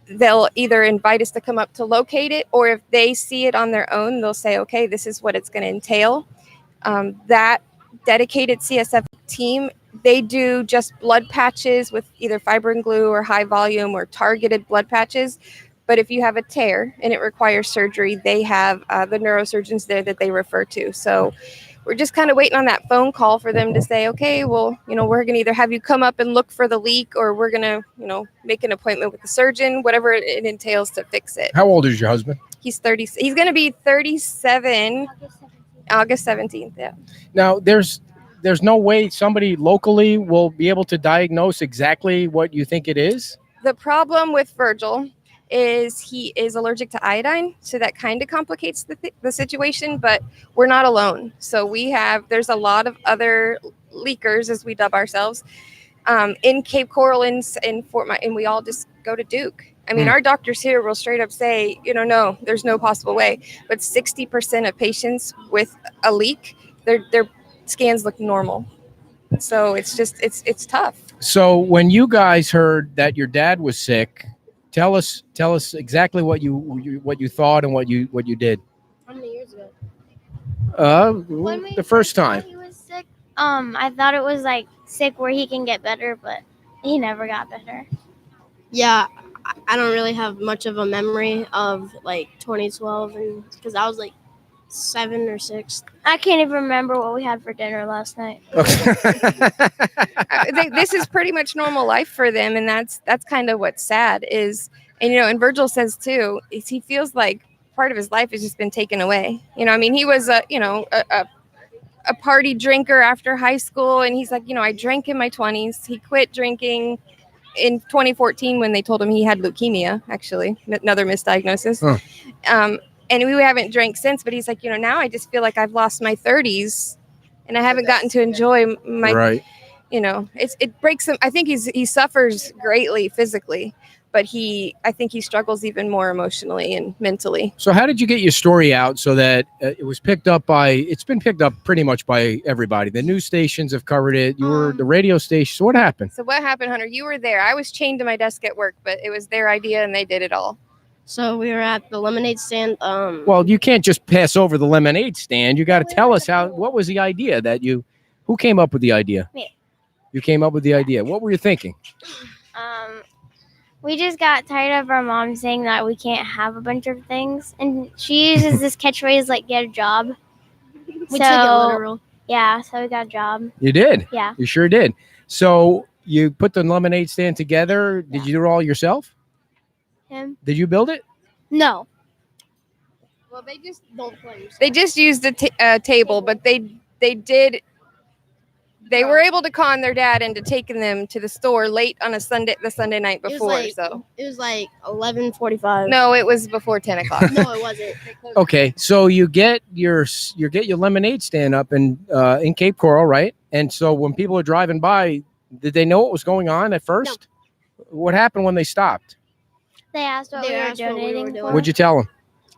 They'll either invite us to come up to locate it, or if they see it on their own, they'll say, okay, this is what it's going to entail. That dedicated CSF team, they do just blood patches with either fibrin glue or high volume or targeted blood patches. But if you have a tear and it requires surgery, they have the neurosurgeons there that they refer to. So we're just kind of waiting on that phone call for them to say, okay, well, we're going to either have you come up and look for the leak, or we're going to, make an appointment with the surgeon, whatever it entails to fix it. How old is your husband? He's 30. He's going to be 37 August 17th. Yeah. Now, there's no way somebody locally will be able to diagnose exactly what you think it is? The problem with Virgil is he is allergic to iodine, so that kind of complicates the situation, but we're not alone. So there's a lot of other leakers, as we dub ourselves, in Cape Coral and in Fort Myers, and we all just go to Duke. I mean, our doctors here will straight up say, no, there's no possible way. But 60% of patients with a leak, their scans look normal. So it's just, it's tough. So when you guys heard that your dad was sick, tell us exactly what you thought and what you did. How many years ago? The first time. He was sick. I thought it was like sick where he can get better, but he never got better. Yeah, I don't really have much of a memory of like 2012, and because I was like 7 or 6. I can't even remember what we had for dinner last night. This is pretty much normal life for them, and that's kind of what's sad is, and Virgil says too, is he feels like part of his life has just been taken away. I mean, he was a party drinker after high school, and he's like, I drank in my 20s. He quit drinking in 2014 when they told him he had leukemia, actually, another misdiagnosis. And we haven't drank since, but he's like, now I just feel like I've lost my 30s and I haven't gotten to enjoy my, right. It breaks him. I think he suffers greatly physically, but I think he struggles even more emotionally and mentally. So how did you get your story out so that it was picked up it's been picked up pretty much by everybody. The news stations have covered it. You were the radio station. So what happened? So what happened, Hunter? You were there. I was chained to my desk at work, but it was their idea and they did it all. So we were at the lemonade stand. Well, you can't just pass over the lemonade stand. You got to tell us what was the idea who came up with the idea? Me. You came up with the idea. What were you thinking? We just got tired of our mom saying that we can't have a bunch of things, and she uses this catchphrase like "get a job." We took it literal. Yeah, so we got a job. You did? Yeah. You sure did. So you put the lemonade stand together. Did you do it all yourself? Him? Did you build it? No. Well, they just don't play. They just used a table, but they did. They were able to con their dad into taking them to the store late on the Sunday night before. It was like 11:45. No, it was before 10 o'clock. No, it wasn't. Okay, so you get your lemonade stand up in Cape Coral, right? And so when people are driving by, did they know what was going on at first? No. What happened when they stopped? They asked what we were donating for. What'd you tell them?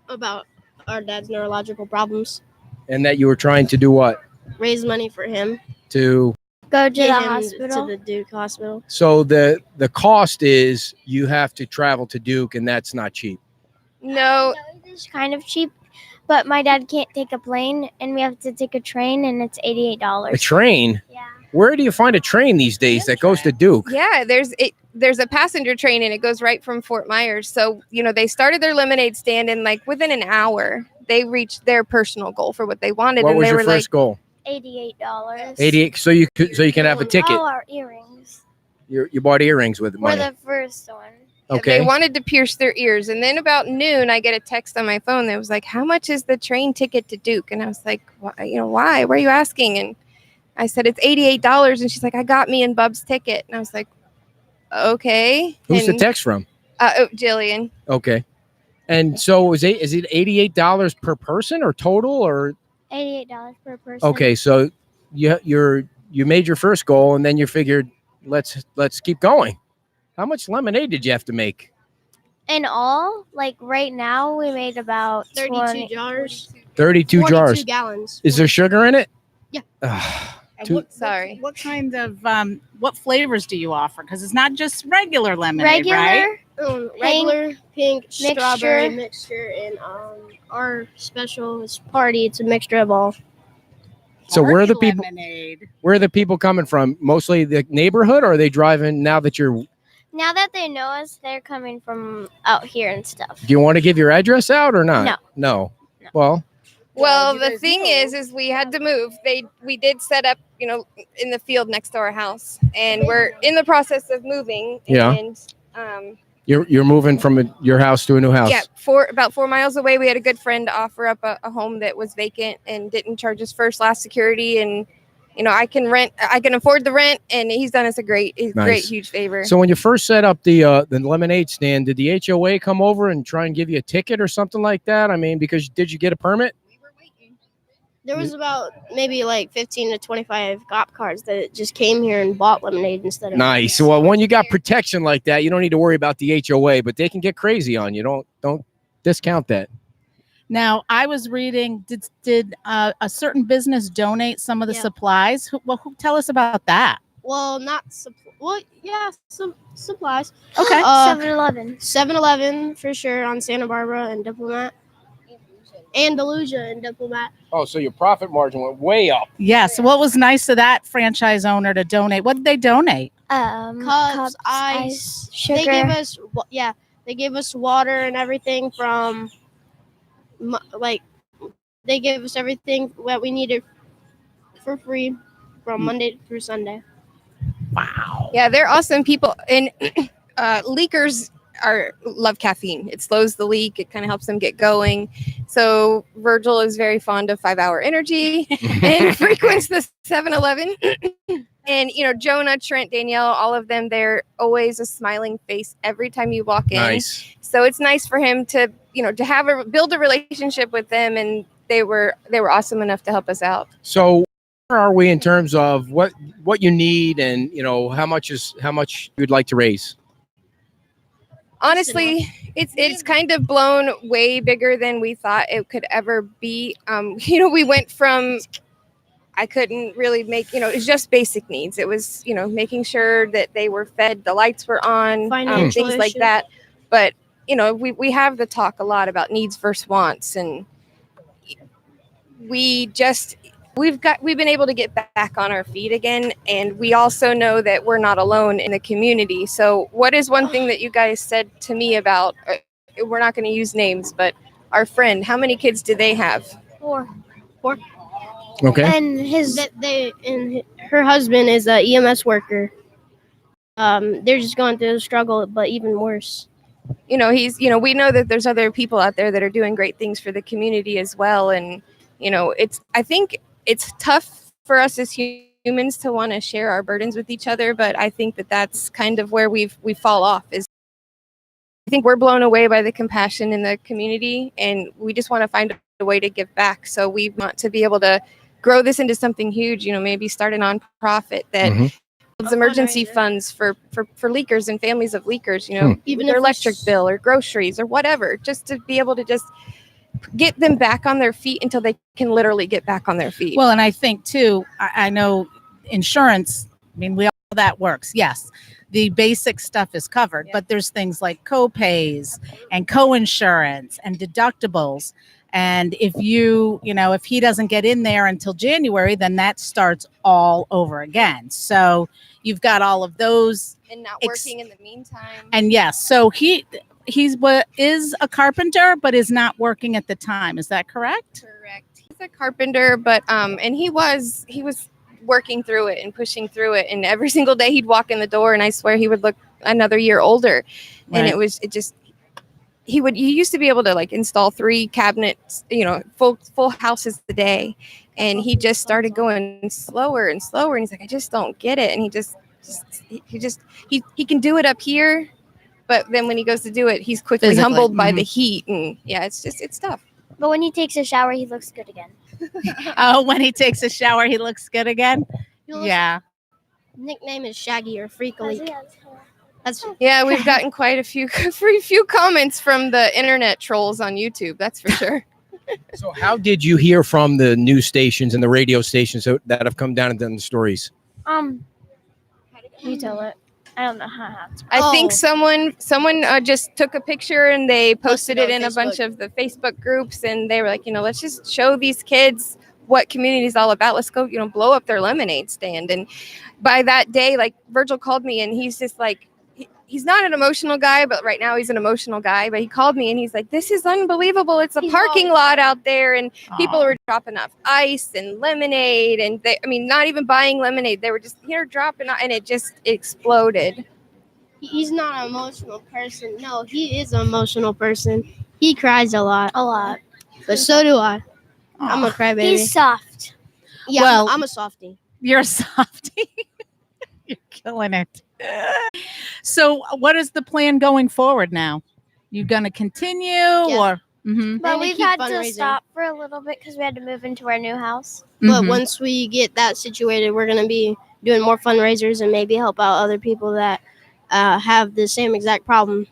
About our dad's neurological problems. And that you were trying to do what? Raise money for him. To go to the him hospital. To the Duke hospital. So the cost is you have to travel to Duke, and that's not cheap. No. It's kind of cheap, but my dad can't take a plane, and we have to take a train, and it's $88. A train? Yeah. Where do you find a train these days that goes to Duke? Yeah, there's a passenger train, and it goes right from Fort Myers. So, they started their lemonade stand, and like within an hour, they reached their personal goal for what they wanted. What and was they your were first goal? $88. 88. So you can have a ticket. Oh, our earrings. You bought earrings with We're money. the first one. Okay. They wanted to pierce their ears. And then about noon, I get a text on my phone that was like, how much is the train ticket to Duke? And I was like, why? Why? Why are you asking? And I said, it's $88. And she's like, I got me and Bub's ticket. And I was like, okay. Who's the text from? Jillian. Okay. And so is it $88 per person or total or? $88 per person. Okay. So your you made your first goal and then you figured let's keep going. How much lemonade did you have to make? In all, like right now, we made about 32 jars. 32 42 jars. gallons. Is there sugar in it? Yeah. And Two- Sorry. What kind of what flavors do you offer? Because it's not just regular lemonade, right? Regular pink mixture. strawberry mixture, and our special is party. It's a mixture of all. So where are the Party people? lemonade. Where are the people coming from? Mostly the neighborhood, or are they driving now that you're? Do Now that they know us, they're coming from out here and stuff. you want to give your address out or not? No. No. No. Well, Well, you the guys thing know. is we had to move. We did set up, in the field next to our house, and we're in the process of moving. Yeah. And you're moving from your house to a new house. yeah, about 4 miles away, we had a good friend offer up a home that was vacant and didn't charge us last security, and I can afford the rent, and he's done us a great Nice. huge favor. So when you first set up the lemonade stand, did the HOA come over and try and give you a ticket or something like that? I mean, because did you get a permit? There was about maybe like 15 to 25 cop cars that just came here and bought lemonade instead of. Nice. Well, when you got protection like that, you don't need to worry about the HOA, but they can get crazy on you. Don't discount that. Now, I was reading. Did a certain business donate some of the Yeah. supplies? Who tell us about that? Well, not some supplies. Okay. 7-Eleven. 7-Eleven for sure on Santa Barbara and Diplomat. Andalusia and Diplomat. Oh, so your profit margin went way up. Yeah. So what was nice of that franchise owner to donate? What did they donate? Cups, ice, sugar. They gave us water and everything from they gave us everything that we needed for free from Monday through Sunday. Wow. Yeah, they're awesome people, and leakers love caffeine. It slows the leak. It kind of helps them get going. So Virgil is very fond of 5-Hour Energy and frequents the 7-Eleven. And Jonah, Trent, Danielle, all of them, they're always a smiling face every time you walk in. Nice. So it's nice for him to build a relationship with them, and they were awesome enough to help us out. So where are we in terms of what you need and how much you'd like to raise? Honestly, it's kind of blown way bigger than we thought it could ever be. We went from I couldn't really make, it's just basic needs. It was, making sure that they were fed, the lights were on, Financial things like issues. that. But, we have the talk a lot about needs versus wants, and we've been able to get back on our feet again. And we also know that we're not alone in the community. So what is one thing that you guys said to me about, we're not going to use names, but our friend, how many kids do they have? 4. Okay. And her husband is a EMS worker. They're just going through the struggle, but even worse. We know that there's other people out there that are doing great things for the community as well. And, I think it's tough for us as humans to want to share our burdens with each other. But I think that that's kind of where we fall off. I think we're blown away by the compassion in the community, and we just want to find a way to give back. So we want to be able to grow this into something huge, maybe start a nonprofit that builds emergency funds for leakers and families of leakers, Even their if electric bill or groceries or whatever, just to be able to just get them back on their feet until they can literally get back on their feet. Well, and I think too, I know insurance, we all know that works. Yes. The basic stuff is covered, but there's things like co-pays and co-insurance and deductibles. And if if he doesn't get in there until January, then that starts all over again. So you've got all of those. And not working in the meantime. And yes, so he's a carpenter, but is not working at the time. Is that correct? Correct. He's a carpenter, but and he was working through it and pushing through it. And every single day he'd walk in the door, and I swear he would look another year older. Right. And he used to be able to install 3 cabinets, full houses a day. And he just started going slower and slower. And he's like, I just don't get it. And he can do it up here. But then when he goes to do it, he's quickly Physically. humbled by the heat. And it's tough. But when he takes a shower, he looks good again. Oh, when he takes a shower, he looks good again. Yeah. Nickname is Shaggy or Freakily. That's Yeah, we've gotten quite a few comments from the internet trolls on YouTube. That's for sure. So how did you hear from the news stations and the radio stations that have come down and done the stories? You tell it. I don't know how to. I think someone just took a picture and they posted it on in a bunch Facebook. of the Facebook groups, and they were like, let's just show these kids what community is all about. Let's go, blow up their lemonade stand. And by that day, like, Virgil called me, and he's just like, he's not an emotional guy, but right now he's an emotional guy. But he called me and he's like, this is unbelievable. It's a parking lot out there, and people were dropping off ice and lemonade, and not even buying lemonade. They were just here dropping off, and it just exploded. He's not an emotional person. No, he is an emotional person. He cries a lot. But so do I. I'm a crybaby. He's soft. Yeah, Well- I'm a softie. You're a softie. You're killing it. So what is the plan going forward now? You gonna continue or? Mhm. But gonna we've keep had to fundraising. stop for a little bit because we had to move into our new house. But Mhm. once we get that situated, we're going to be doing more fundraisers and maybe help out other people that have the same exact problem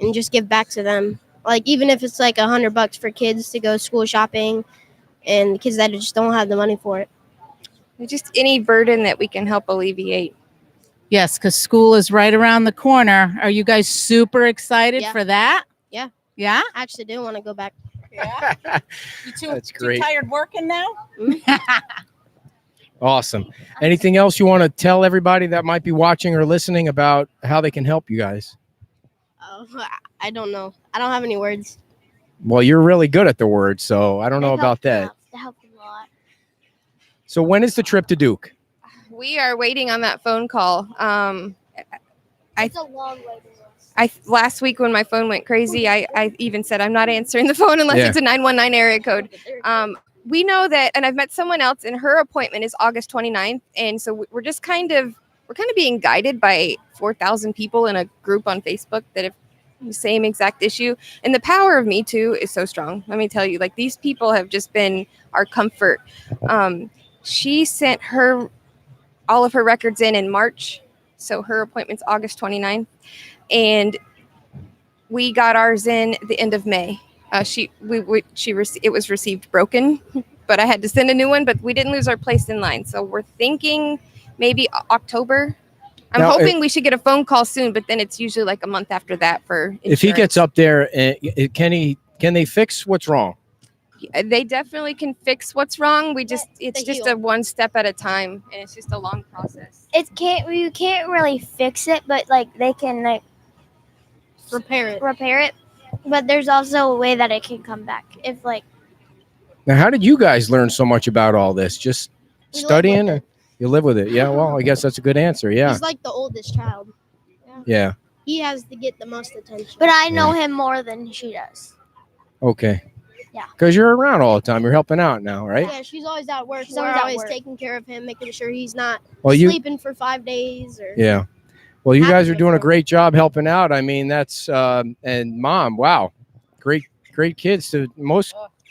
and just give back to them. Like, even if it's like $100 for kids to go school shopping and kids that just don't have the money for it. Just any burden that we can help alleviate. Yes, because school is right around the corner. Are you guys super excited Yeah. for that? Yeah. Yeah? I actually do want to go back. Yeah. You That's great. Too tired working now? Awesome. Anything else you want to tell everybody that might be watching or listening about how they can help you guys? Oh, I don't know. I don't have any words. Well, you're really good at the words, so I don't know about that. That helped a lot. So when is the trip to Duke? We are waiting on that phone call. It's a long way to list. Last week when my phone went crazy, I even said I'm not answering the phone unless Yeah. it's a 919 area code. We know that, and I've met someone else, and her appointment is August 29th, and so we're just kind of being guided by 4,000 people in a group on Facebook that have the same exact issue. And the power of Me Too is so strong. Let me tell you, like, these people have just been our comfort. She sent all of her records in March, so her appointment's August 29th, and we got ours in the end of May. It was received broken, but I had to send a new one, but we didn't lose our place in line. So we're thinking maybe October. I'm Now, hoping we should get a phone call soon, but then it's usually like a month after that for insurance. If he gets up there, can they fix what's wrong? They definitely can fix what's wrong. It's They just heal. a one step at a time, and it's just a long process. You can't really fix it, but like they can like Repair it. repair it. But there's also a way that it can come back. If like Now, how did you guys learn so much about all this? Just We live studying? with Or you live with it? Yeah, well, I guess that's a good answer. Yeah. He's like the oldest child. Yeah. He has to get the most attention. but I know him more than she does. Okay. Yeah. Because you're around all the time. You're helping out now, right? Yeah, she's always at work. She's We're always at always work. taking care of him, making sure he's not Well, sleeping for 5 days or Yeah. Well, you guys Happens are doing a before. great job helping out. I mean, that's and mom, wow, great kids. A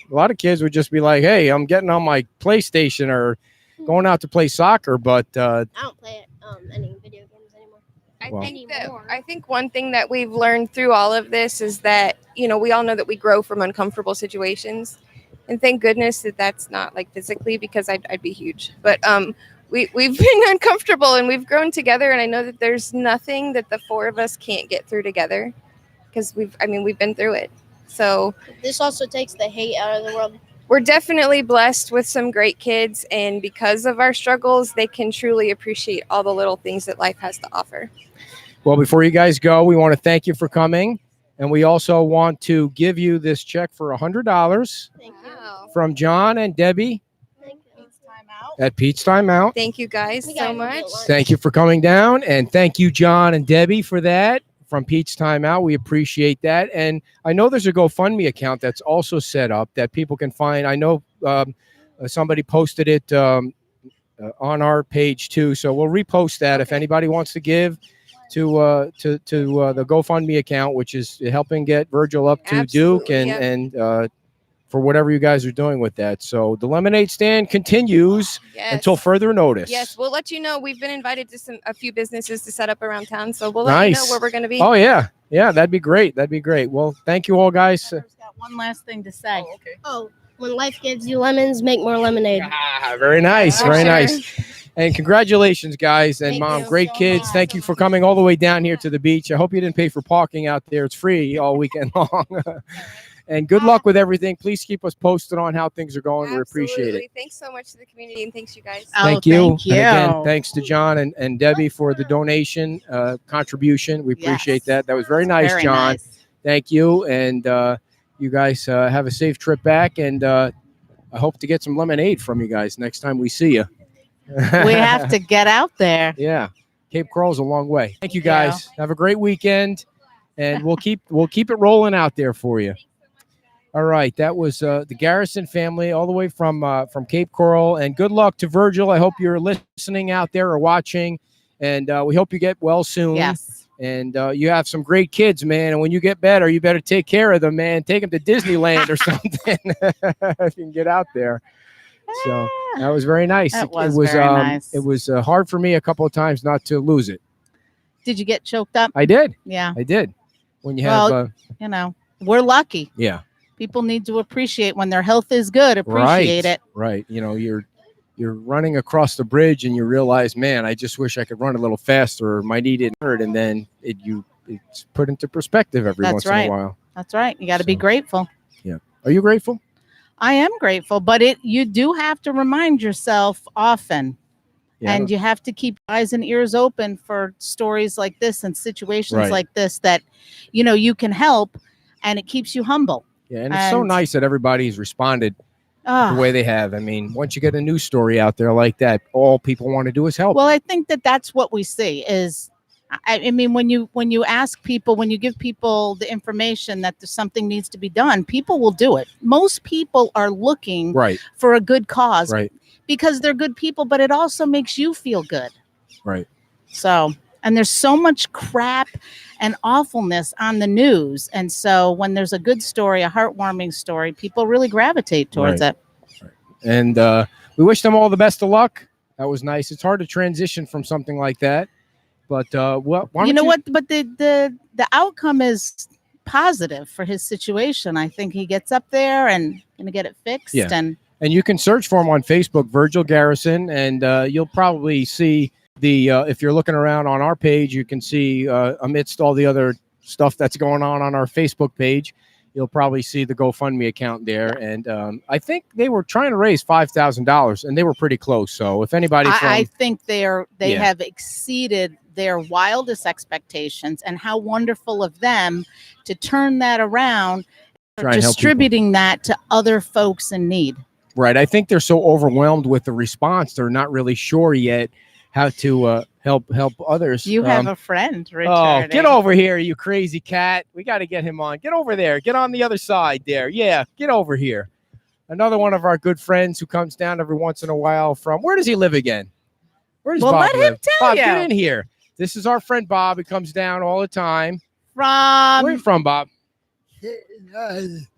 lot of kids would just be like, "Hey, I'm getting on my PlayStation or going out to play soccer," but I don't play any video games anymore. I think one thing that we've learned through all of this is that, we all know that we grow from uncomfortable situations, and thank goodness that that's not like physically, because I'd be huge. But we've been uncomfortable and we've grown together, and I know that there's nothing that the four of us can't get through together, because we've been through it. So This also takes the hate out of the world. we're definitely blessed with some great kids, and because of our struggles, they can truly appreciate all the little things that life has to offer. well, before you guys go, we want to thank you for coming, and we also want to give you this check for $100 Thank you. from John and Debbie Thank you. at Pete's Time Out. Thank you guys We so gotta go much. get lunch. Thank you for coming down, and thank you, John and Debbie, for that from Pete's Time Out. We appreciate that. And I know there's a GoFundMe account that's also set up that people can find. I know somebody posted it on our page too, so we'll repost that if anybody wants to give to the GoFundMe account, which is helping get Virgil up to Duke Absolutely, and for whatever you guys are doing with that. So the lemonade stand continues Yes. until further notice. Yes, we'll let you know. We've been invited to a few businesses to set up around town, so we'll let you know where we're going to be. Oh yeah, that'd be great. That'd be great. Well, thank you all, guys. I've got one last thing to say. Oh, when life gives you lemons, make more lemonade. Very nice, For very sure. nice. And congratulations, guys and Thank mom. you Great so kids. much. Thank you for coming all the way down here to the beach. I hope you didn't pay for parking out there. It's free all weekend long. And good luck with everything. Please keep us posted on how things are going. We appreciate it. Absolutely. Thanks so much to the community, and thanks you guys. Oh, Thank you. Thank you. And again, thanks to John and Debbie for the donation contribution. We appreciate Yes. that. That was very nice, Very John. nice. Thank you. And you guys have a safe trip back. And I hope to get some lemonade from you guys next time we see you. We have to get out there. Yeah. Cape Coral's a long way. Thank you Yeah. guys. Have a great weekend. And we'll keep it rolling out there for you. All right, that was the Garrison family all the way from Cape Coral, and good luck to Virgil. I hope you're listening out there or watching, and we hope you get well soon. Yes. And you have some great kids, man. And when you get better, you better take care of them, man. Take them to Disneyland or something if you can get out there. So that was very nice. That was very nice. It was hard for me a couple of times not to lose it. Did you get choked up? I did. Yeah. I did. When you have, Well, we're lucky. yeah. People need to appreciate when their health is good. Appreciate it. Right. You're running across the bridge and you realize, man, I just wish I could run a little faster, or my knee didn't hurt. And then it's put into perspective every That's once right. in a while. That's right. You got to be So- grateful. Yeah. Are you grateful? I am grateful, but you do have to remind yourself often. Yeah. And you have to keep eyes and ears open for stories like this and situations Right. like this that, you can help, and it keeps you humble. Yeah. And it's so and- nice that everybody's responded Ah. the way they have. I mean, once you get a news story out there like that, all people want to do is help. Well, I think that's what we see is, I mean, when you ask people, when you give people the information that something needs to be done, people will do it. Most people are looking Right. for a good cause Right. because they're good people, but it also makes you feel good. Right. So, and there's so much crap and awfulness on the news. And so when there's a good story, a heartwarming story, people really gravitate towards Right. it. And we wish them all the best of luck. That was nice. It's hard to transition from something like that. But why don't What? But the outcome is positive for his situation. I think he gets up there and gonna get it fixed. Yeah. And you can search for him on Facebook, Virgil Garrison, and you'll probably see if you're looking around on our page, you can see amidst all the other stuff that's going on our Facebook page, you'll probably see the GoFundMe account there. And I think they were trying to raise $5,000, and they were pretty close. So if anybody, I think they Yeah. have exceeded their wildest expectations, and how wonderful of them to turn that around, Try and help distributing that to other folks in need. right, I think they're so overwhelmed with the response, they're not really sure yet how to help others. You have a friend, Richard. Oh, get over here, you crazy cat. We got to get him on. Get over there. Get on the other side there. Yeah, get over here. Another one of our good friends who comes down every once in a while from, where does he live again? Where does Well, Bob let him live? tell Bob, you. get in here. This is our friend Bob. He comes down all the time. Where are you From from, Bob?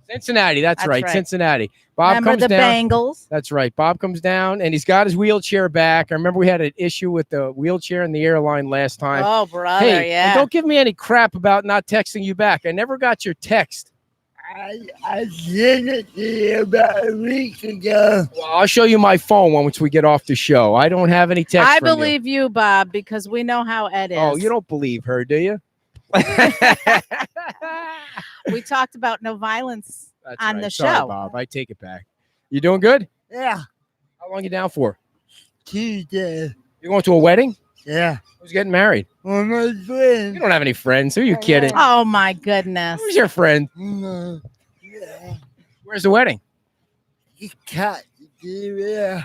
Cincinnati. That's right. right. Cincinnati. Bob remember comes the down. Bengals? That's right. Bob comes down and he's got his wheelchair back. I remember we had an issue with the wheelchair in the airline last time. Oh, brother, Hey, and yeah. don't give me any crap about not texting you back. I never got your text. I sent it to you about a week ago. Well, I'll show you my phone once we get off the show. I don't have any text I from you. believe you, Bob, because we know how Ed is. Oh, you don't believe her, do you? We talked about no violence That's on right. the Sorry, show. Bob. I take it back. You doing good? Yeah, How long you down for? Tuesday. You going to a wedding? Yeah, Who's getting married? one of my You friends. don't have any friends. Who are you kidding? Oh my goodness. Who's your friend? Yeah, Where's the wedding? he cut. Yeah,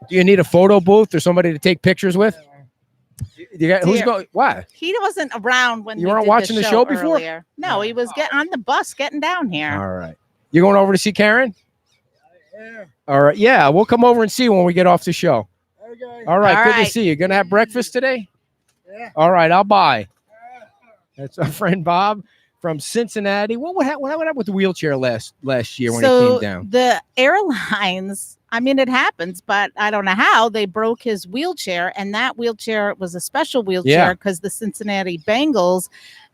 Do you need a photo booth or somebody to take pictures with? You got, who's Dear. going? Why? He wasn't around when You we weren't did watching the show before? earlier. No, he was getting on the bus, getting down here. All right. You going over to see Karen? yeah. All right. Yeah, we'll come over and see you when we get off the show. Okay. All right. All Good right. to see you. Gonna have breakfast today? Yeah. All right. I'll buy. That's our friend Bob from Cincinnati. What happened with the wheelchair last year when So he came down? the airlines, I mean, it happens, but I don't know how they broke his wheelchair, and that wheelchair was a special wheelchair because the Cincinnati Bengals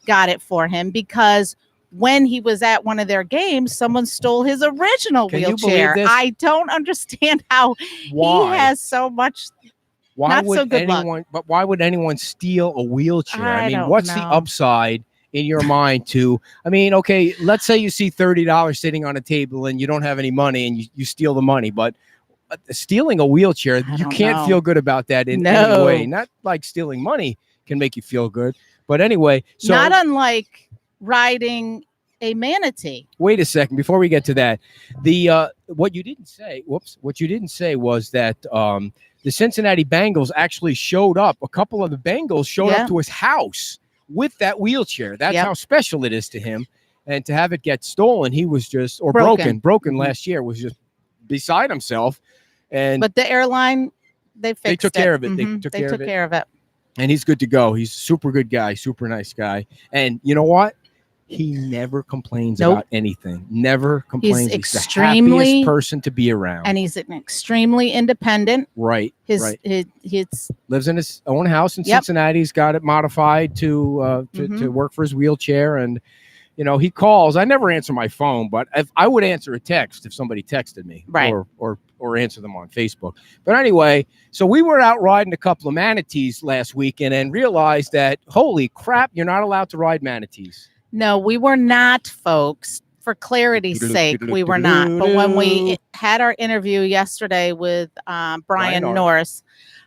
got it for him because when he was at one of their games, someone stole his original Can you wheelchair. believe this? I don't understand how Why? he has so much. Why not would so good luck. anyone? But why would anyone steal a wheelchair? I mean, don't what's the know. upside in your mind to? I mean, okay, let's say you see $30 sitting on a table and you don't have any money and you steal the money, but stealing a wheelchair, you can't know. feel good about that in any way. Not like stealing money can make you feel good, but anyway. So Not unlike riding a manatee. wait a second before we get to that. The what you didn't say was that the Cincinnati Bengals actually showed up. A couple of the Bengals showed up to his house with that wheelchair. That's how special it is to him. And to have it get stolen, he was just broken last year, was just beside himself. And But the airline, they fixed it. they took care of it. Mhm. They They took took care of it. And he's good to go. He's a super good guy, super nice guy. And you know what? He never complains about anything. Never complains. He's extremely the happiest person to be around. And he's an extremely independent. Right. His lives in his own house in Cincinnati. He's got it modified to work for his wheelchair. And you know, he calls. I never answer my phone, but if I would answer a text if somebody texted me, right, or answer them on Facebook. But anyway, so we were out riding a couple of manatees last weekend and realized that holy crap, you're not allowed to ride manatees. No, we were not, folks. For clarity's sake, we were not. But when we had our interview yesterday with Brian Norris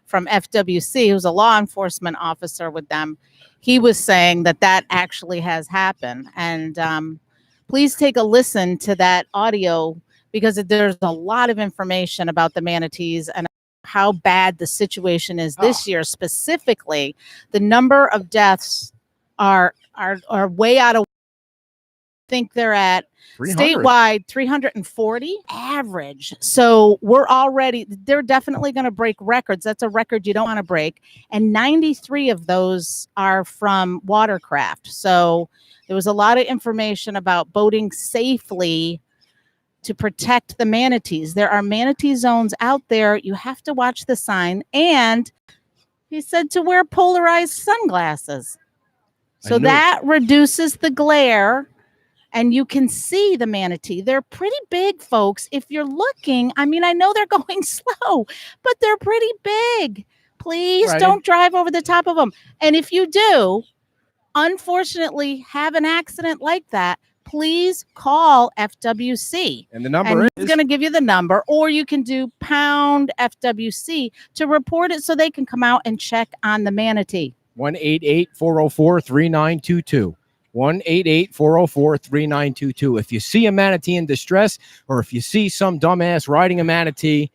from FWC, who's a law enforcement officer with them, he was saying that actually has happened. And please take a listen to that audio because there's a lot of information about the manatees and how bad the situation is this year. Specifically, the number of deaths are way out of. I think they're at 300. statewide 340 average. So they're definitely going to break records. That's a record you don't want to break. And 93 of those are from watercraft. So there was a lot of information about boating safely to protect the manatees. There are manatee zones out there. You have to watch the sign. And he said to wear polarized sunglasses. So that reduces the glare. And you can see the manatee. They're pretty big, folks. If you're looking, I mean, I know they're going slow, but they're pretty big. Please don't drive over the top of them. And if you do, unfortunately, have an accident like that, please call FWC. And the number is going to give you the number, or you can do pound FWC to report it so they can come out and check on the manatee. 1-888-404-3922. 1-888-404-3922. If you see a manatee in distress, or if you see some dumbass riding a manatee,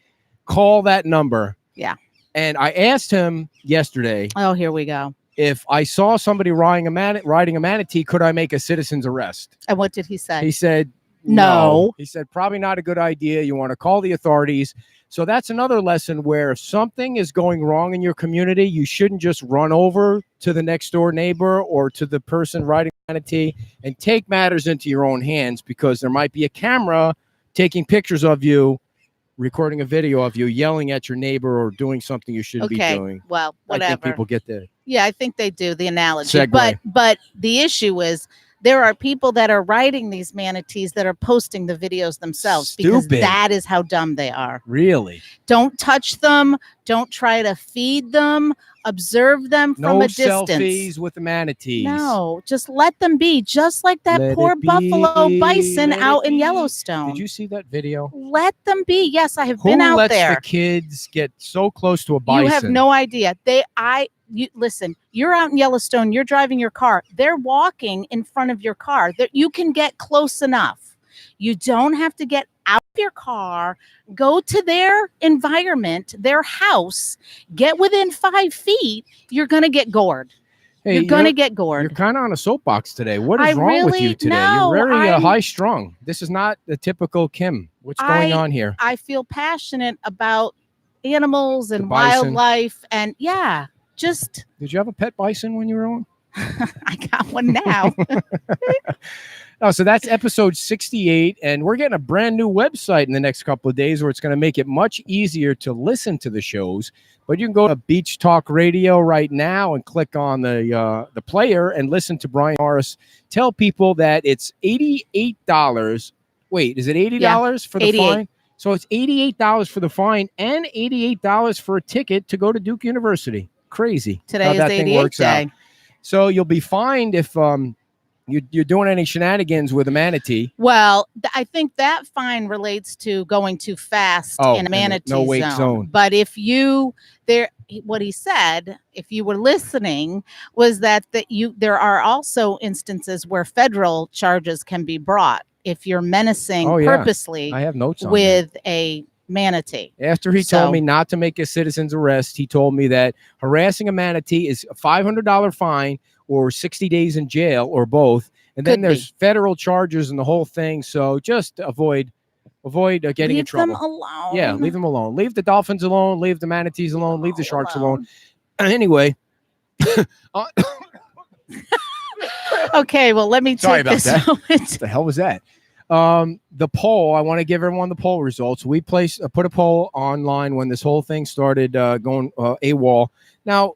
call that number. Yeah. And I asked him yesterday. Oh, here we go. If I saw somebody riding a manatee, could I make a citizen's arrest? And what did he say? He said no. He said probably not a good idea. You want to call the authorities. So that's another lesson where if something is going wrong in your community, you shouldn't just run over to the next door neighbor or to the person riding a manatee and take matters into your own hands, because there might be a camera taking pictures of you, recording a video of you yelling at your neighbor or doing something you shouldn't be doing. Well, whatever. I think people get the I think they do the analogy. Segue. But the issue is there are people that are riding these manatees that are posting the videos themselves because that is how dumb they are. Really? Don't touch them. Don't try to feed them. Observe them from a distance. No selfies with the manatees. No, just let them be. Just like that poor buffalo bison out in Yellowstone. Did you see that video? Let them be. Yes, I have been out there. Who lets the kids get so close to a bison? You have no idea. Listen, you're out in Yellowstone, you're driving your car. They're walking in front of your car. You can get close enough. You don't have to get out of your car, go to their environment, their house, get within 5 feet. You're going to get gored. Hey, you're going to get gored. You're kind of on a soapbox today. What is wrong with you today? You're very high strung. This is not the typical Kim. What's going on here? I feel passionate about animals and wildlife. And did you have a pet bison when you were on? I got one now. Oh, so that's episode 68, and we're getting a brand new website in the next couple of days where it's going to make it much easier to listen to the shows. But you can go to Beach Talk Radio right now and click on the player and listen to Brian Norris tell people that it's $88. Wait, is it $80 for the 88. fine? So it's $88 for the fine and $88 for a ticket to go to Duke University. Crazy. Today how is that thing 88 works out. day. So you'll be fined if you're doing any shenanigans with a manatee. Well, I think that fine relates to going too fast in a manatee no wake zone. But if you what he said, if you were listening, was that there are also instances where federal charges can be brought if you're menacing purposely. I have notes on with a manatee. After he told me not to make a citizen's arrest, he told me that harassing a manatee is a $500 fine or 60 days in jail or both. And then there's federal charges and the whole thing. So just avoid getting in trouble. Leave them alone. Yeah, leave them alone. Leave the dolphins alone. Leave the manatees alone. Leave the sharks alone. Anyway. Okay, well, let me Sorry take about this. that. What the hell was that? The poll, I want to give everyone the poll results. We put a poll online when this whole thing started going AWOL. Now,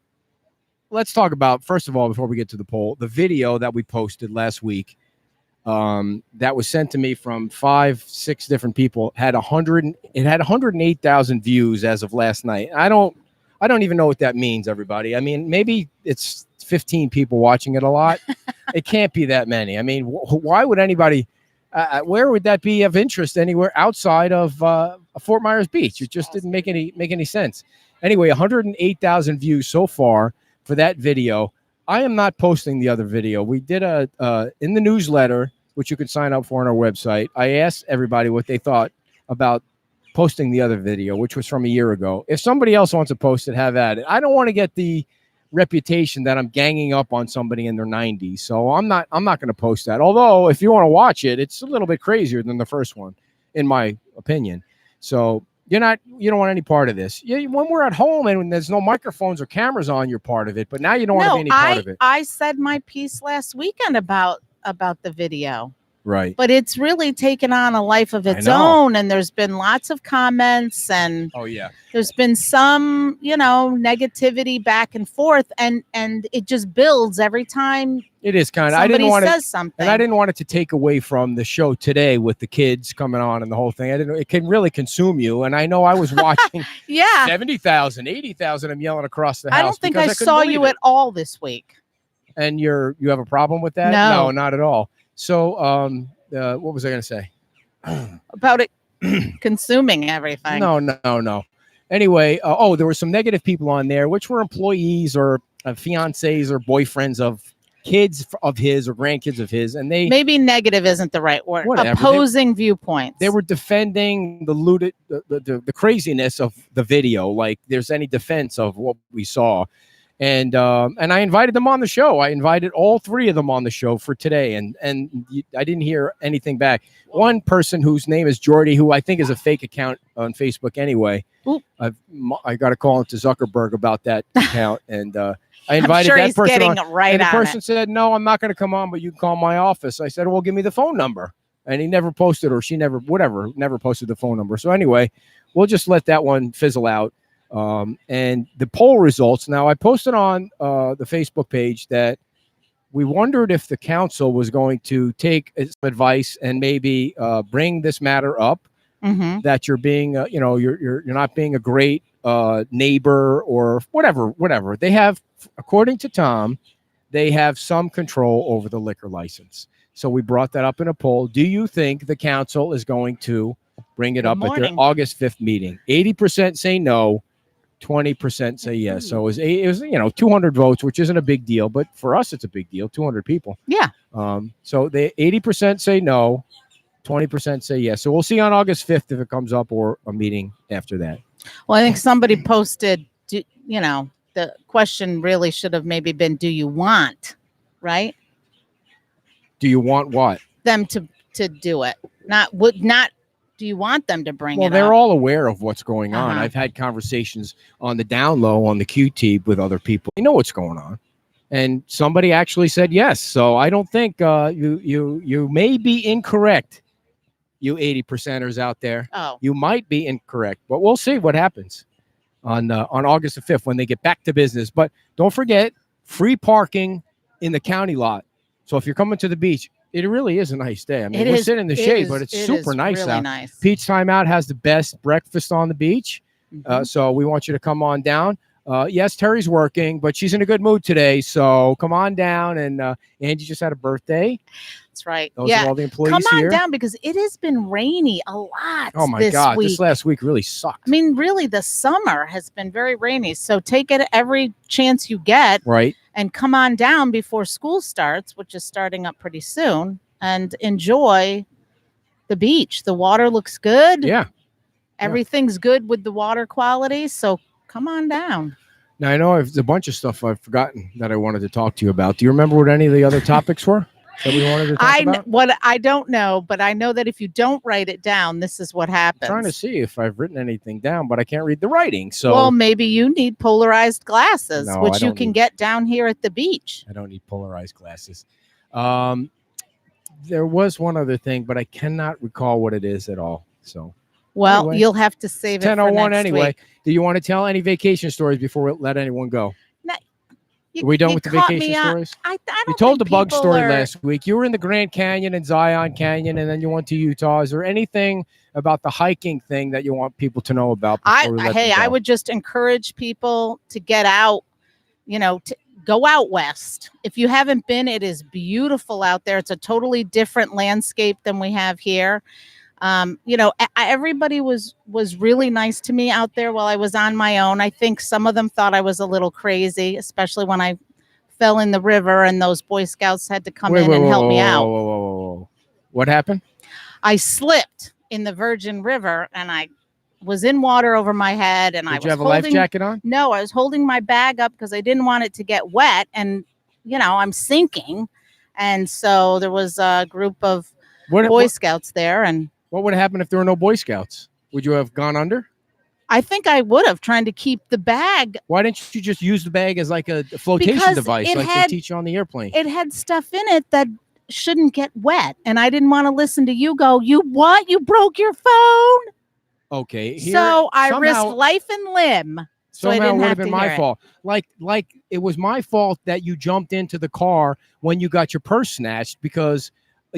let's talk about, first of all, before we get to the poll, the video that we posted last week that was sent to me from 5-6 different people had 108,000 views as of last night. I don't even know what that means, everybody. I mean, maybe it's 15 people watching it a lot. It can't be that many. I mean, why would anybody where would that be of interest anywhere outside of Fort Myers Beach? It just didn't make any sense. Anyway, 108,000 views so far for that video. I am not posting the other video. We did in the newsletter, which you can sign up for on our website. I asked everybody what they thought about posting the other video, which was from a year ago. If somebody else wants to post it, have at it. I don't want to get the reputation that I'm ganging up on somebody in their 90s. So I'm not going to post that. Although if you want to watch it, it's a little bit crazier than the first one, in my opinion. So you don't want any part of this. When we're at home and when there's no microphones or cameras on, you're part of it. But now you don't want to be any part of it. I said my piece last weekend about the video. Right. But it's really taken on a life of its own. And there's been lots of comments and there's been some, negativity back and forth. And it just builds every time. It is kind of, somebody says something. And I didn't want it to take away from the show today with the kids coming on and the whole thing. It can really consume you. And I know I was watching 70,000, 80,000. I'm yelling across the house. I don't think I saw you at all this week. And you have a problem with that? No, not at all. So, what was I going to say? About it consuming everything. No. Anyway, there were some negative people on there, which were employees or fiancés or boyfriends of kids of his or grandkids of his. And maybe negative isn't the right word. Whatever. Opposing viewpoints. They were defending the craziness of the video. Like there's any defense of what we saw. And I invited them on the show. I invited all three of them on the show for today, and I didn't hear anything back. One person whose name is Jordy, who I think is a fake account on Facebook anyway. I got to call into Zuckerberg about that account, and I invited that person on. And the person said, "No, I'm not going to come on, but you can call my office." I said, "Well, give me the phone number," and he never posted, or she never posted the phone number. So anyway, we'll just let that one fizzle out. And the poll results. Now, I posted on the Facebook page that we wondered if the council was going to take some advice and maybe bring this matter up. Mm-hmm. That you're being, you're not being a great neighbor or whatever. They have, according to Tom, they have some control over the liquor license. So we brought that up in a poll. Do you think the council is going to bring it up at their August 5th meeting? 80% say no. 20% say yes. So it was 200 votes, which isn't a big deal, but for us it's a big deal. 200 people. Yeah. So they 80% say no, 20% say yes. So we'll see on August 5th if it comes up or a meeting after that. Well, I think somebody posted, the question really should have maybe been, do you want, right? Do you want what? Them to do it. Not do you want them to bring it up? Well, they're all aware of what's going on. I've had conversations on the down low on the QT with other people. You know what's going on. And somebody actually said yes. So I don't think you may be incorrect, you 80%ers out there. Oh, You might be incorrect, but we'll see what happens on August the 5th when they get back to business. But don't forget, free parking in the county lot. So if you're coming to the beach, it really is a nice day. I mean, we're sitting in the shade, but it's super nice really out. nice. Peach Timeout has the best breakfast on the beach. So we want you to come on down. Yes, Terry's working, but she's in a good mood today. So come on down. And Angie just had a birthday. That's right. Those are all the employees come on here. down because it has been rainy a lot. Oh my this God, week. this last week really sucked. I mean, really, the summer has been very rainy. So take it every chance you get, Right. and come on down before school starts, which is starting up pretty soon, and enjoy the beach. The water looks good. Yeah. Everything's good with the water quality. So come on down. Now, I know there's a bunch of stuff I've forgotten that I wanted to talk to you about. Do you remember what any of the other topics were that we wanted to talk about? I don't know, but I know that if you don't write it down, this is what happens. I'm trying to see if I've written anything down, but I can't read the writing. So, well, maybe you need polarized glasses, No, which I you don't can need- get down here at the beach. I don't need polarized glasses. There was one other thing, but I cannot recall what it is at all. So, Well, anyway, you'll have to save it for 10:01 next anyway. week. Do you want to tell any vacation stories before we let anyone go? You, Are we done you with the caught vacation me out. stories? I You don't told the think bug people story are- last week. You were in the Grand Canyon and Zion Canyon, and then you went to Utah. Is there anything about the hiking thing that you want people to know about? Before we let them I go? would just encourage people to get out, to go out west. If you haven't been, it is beautiful out there. It's a totally different landscape than we have here. Everybody was really nice to me out there while I was on my own. I think some of them thought I was a little crazy, especially when I fell in the river and those Boy Scouts had to come in and help me out. Whoa. What happened? I slipped in the Virgin River and I was in water over my head. And I Did was you have a life holding- jacket on? No, I was holding my bag up because I didn't want it to get wet. And, I'm sinking. And so there was a group of Boy Scouts there. And what would have happened if there were no Boy Scouts? Would you have gone under? I think I would have, trying to keep the bag. Why didn't you just use the bag as like a flotation Because device it like had- they teach you on the airplane? It had stuff in it that shouldn't get wet. And I didn't want to listen to you go, you what? You broke your phone? Okay. So I risked life and limb. So I Somehow it didn't would have have been to my hear it. fault. Like it was my fault that you jumped into the car when you got your purse snatched because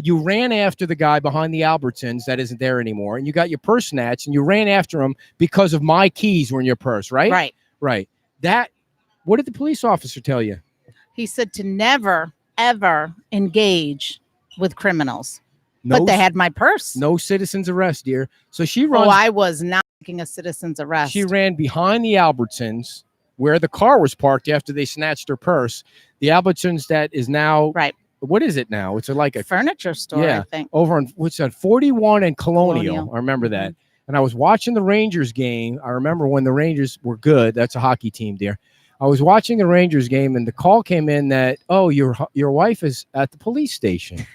you ran after the guy behind the Albertsons that isn't there anymore, and you got your purse snatched, and you ran after him because of my keys were in your purse, right? Right. What did the police officer tell you? He said to never, ever engage with criminals. No, but they had my purse. No citizen's arrest, dear. So she runs. Oh, I was not making a citizen's arrest. She ran behind the Albertsons where the car was parked after they snatched her purse. The Albertsons that is now right. What is it now? It's like a furniture store, yeah, I think. Over on what's that? 41 and Colonial. I remember that. And I was watching the Rangers game. I remember when the Rangers were good. That's a hockey team, dear. I was watching the Rangers game, and the call came in that, oh, your wife is at the police station.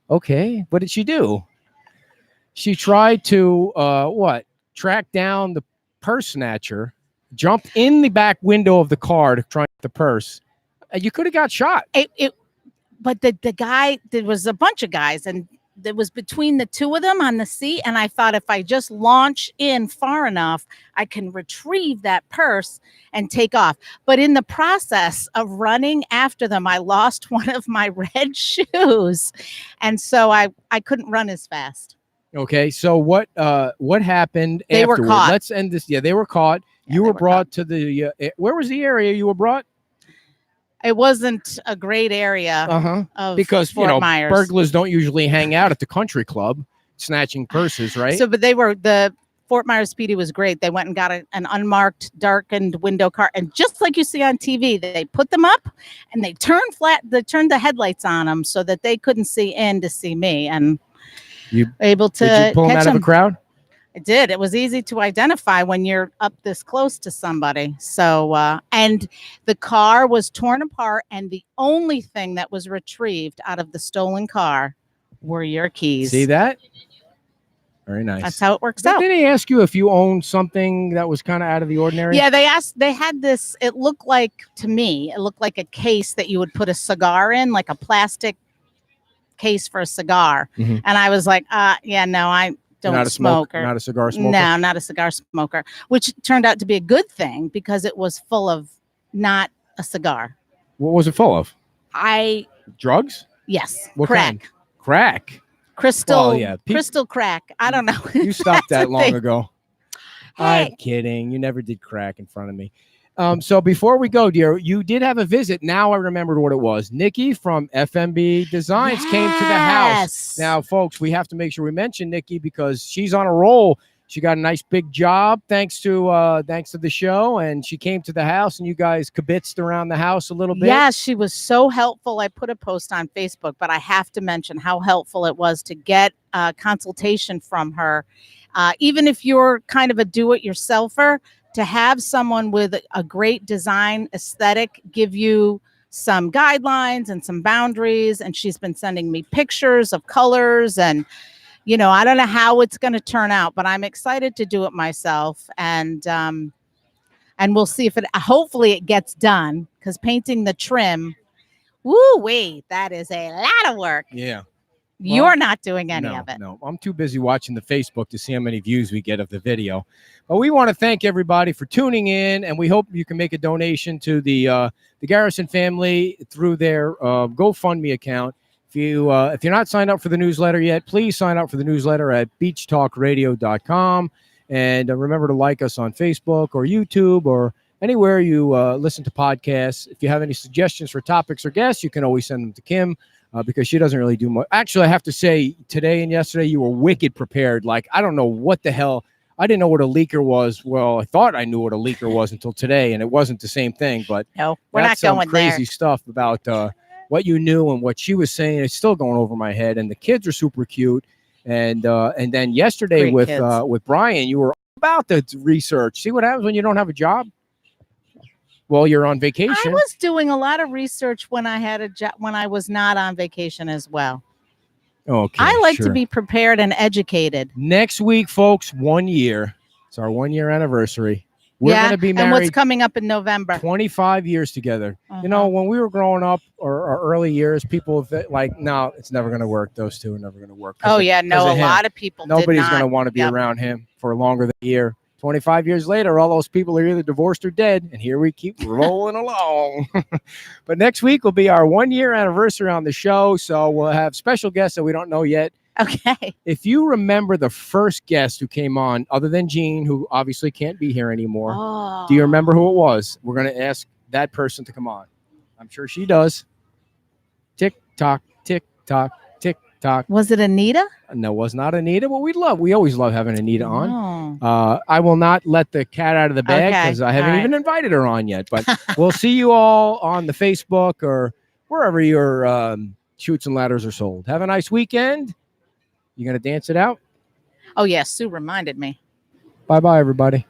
Okay, what did she do? She tried to track down the purse snatcher, jumped in the back window of the car to try the purse. You could have got shot. But the guy, there was a bunch of guys, and it was between the two of them on the seat. And I thought if I just launch in far enough, I can retrieve that purse and take off. But in the process of running after them, I lost one of my red shoes. And so I couldn't run as fast. Okay. So what happened They were afterward? caught. Let's end this. Yeah, they were caught. Yeah, you were brought to the, where was the area you were brought? It wasn't a great area of because Fort Myers. burglars don't usually hang out at the country club snatching purses, right? So, but the Fort Myers PD was great. They went and got an unmarked, darkened window car, and just like you see on TV, they put them up and they turned the headlights on them so that they couldn't see in to see me, and you able to did you pull them catch out of a crowd? It did. It was easy to identify when you're up this close to somebody. So, and the car was torn apart, and the only thing that was retrieved out of the stolen car were your keys. See that? Very nice. That's how it works out. Did they ask you if you owned something that was kind of out of the ordinary? Yeah, they had this, it looked like, to me, it looked like a case that you would put a cigar in, like a plastic case for a cigar. Mhm. And I was like, yeah, no, I don't Not a smoke. not a cigar smoker? No, not a cigar smoker, which turned out to be a good thing because it was full of not a cigar. What was it full of? Drugs? Yes, What crack. kind? Crack. Crystal, Well, yeah, crystal crack. I don't know. You stopped that That's a long thing. ago. Hey. I'm kidding. You never did crack in front of me. So before we go, dear, you did have a visit. Now I remembered what it was. Nikki from FMB Designs came to the house. Yes. Now, folks, we have to make sure we mention Nikki because she's on a roll. She got a nice big job thanks to the show, and she came to the house, and you guys kibitzed around the house a little bit. Yeah, she was so helpful. I put a post on Facebook, but I have to mention how helpful it was to get a consultation from her. Even if you're kind of a do-it-yourselfer, to have someone with a great design aesthetic give you some guidelines and some boundaries. And she's been sending me pictures of colors and, you know, I don't know how it's going to turn out, but I'm excited to do it myself. And we'll see if hopefully it gets done, because painting the trim, woo-wee, that is a lot of work. Yeah. You're not doing any of it. No, I'm too busy watching the Facebook to see how many views we get of the video. But we want to thank everybody for tuning in, and we hope you can make a donation to the Garrison family through their GoFundMe account. If you're not signed up for the newsletter yet, please sign up for the newsletter at beachtalkradio.com. And remember to like us on Facebook or YouTube or anywhere you listen to podcasts. If you have any suggestions for topics or guests, you can always send them to Kim. Because she doesn't really do much. Actually, I have to say, today and yesterday, you were wicked prepared. Like, I don't know what the hell. I didn't know what a leaker was. Well, I thought I knew what a leaker was until today, and it wasn't the same thing. But no, we're that's not going some crazy there. stuff about what you knew and what she was saying. It's still going over my head. And the kids are super cute. And then yesterday Great with Brian, you were about the research. See what happens when you don't have a job? Well, you're on vacation. I was doing a lot of research when I had a job, when I was not on vacation as well. Okay. I like sure. to be prepared and educated. Next week, folks, 1 year. It's our 1 year anniversary. We're going to be married. And what's coming up in November? 25 years together. You know, when we were growing up, or our early years, people like, no, it's never going to work. Those two are never going to work. Oh, yeah. No, a lot of people Nobody's going to want to be around him for longer than a year. 25 years later, all those people are either divorced or dead, and here we keep rolling along. But next week will be our 1 year anniversary on the show, so we'll have special guests that we don't know yet. Okay. If you remember the first guest who came on, other than Jean, who obviously can't be here anymore, do you remember who it was? We're going to ask that person to come on. I'm sure she does. Tick tock, tick tock, tick tock. Was it Anita? No, it was not Anita, but we always love having Anita on. Oh. I will not let the cat out of the bag because I haven't even invited her on yet. But we'll see you all on the Facebook or wherever your Chutes and Ladders are sold. Have a nice weekend. You going to dance it out? Oh, yes. Sue reminded me. Bye-bye, everybody.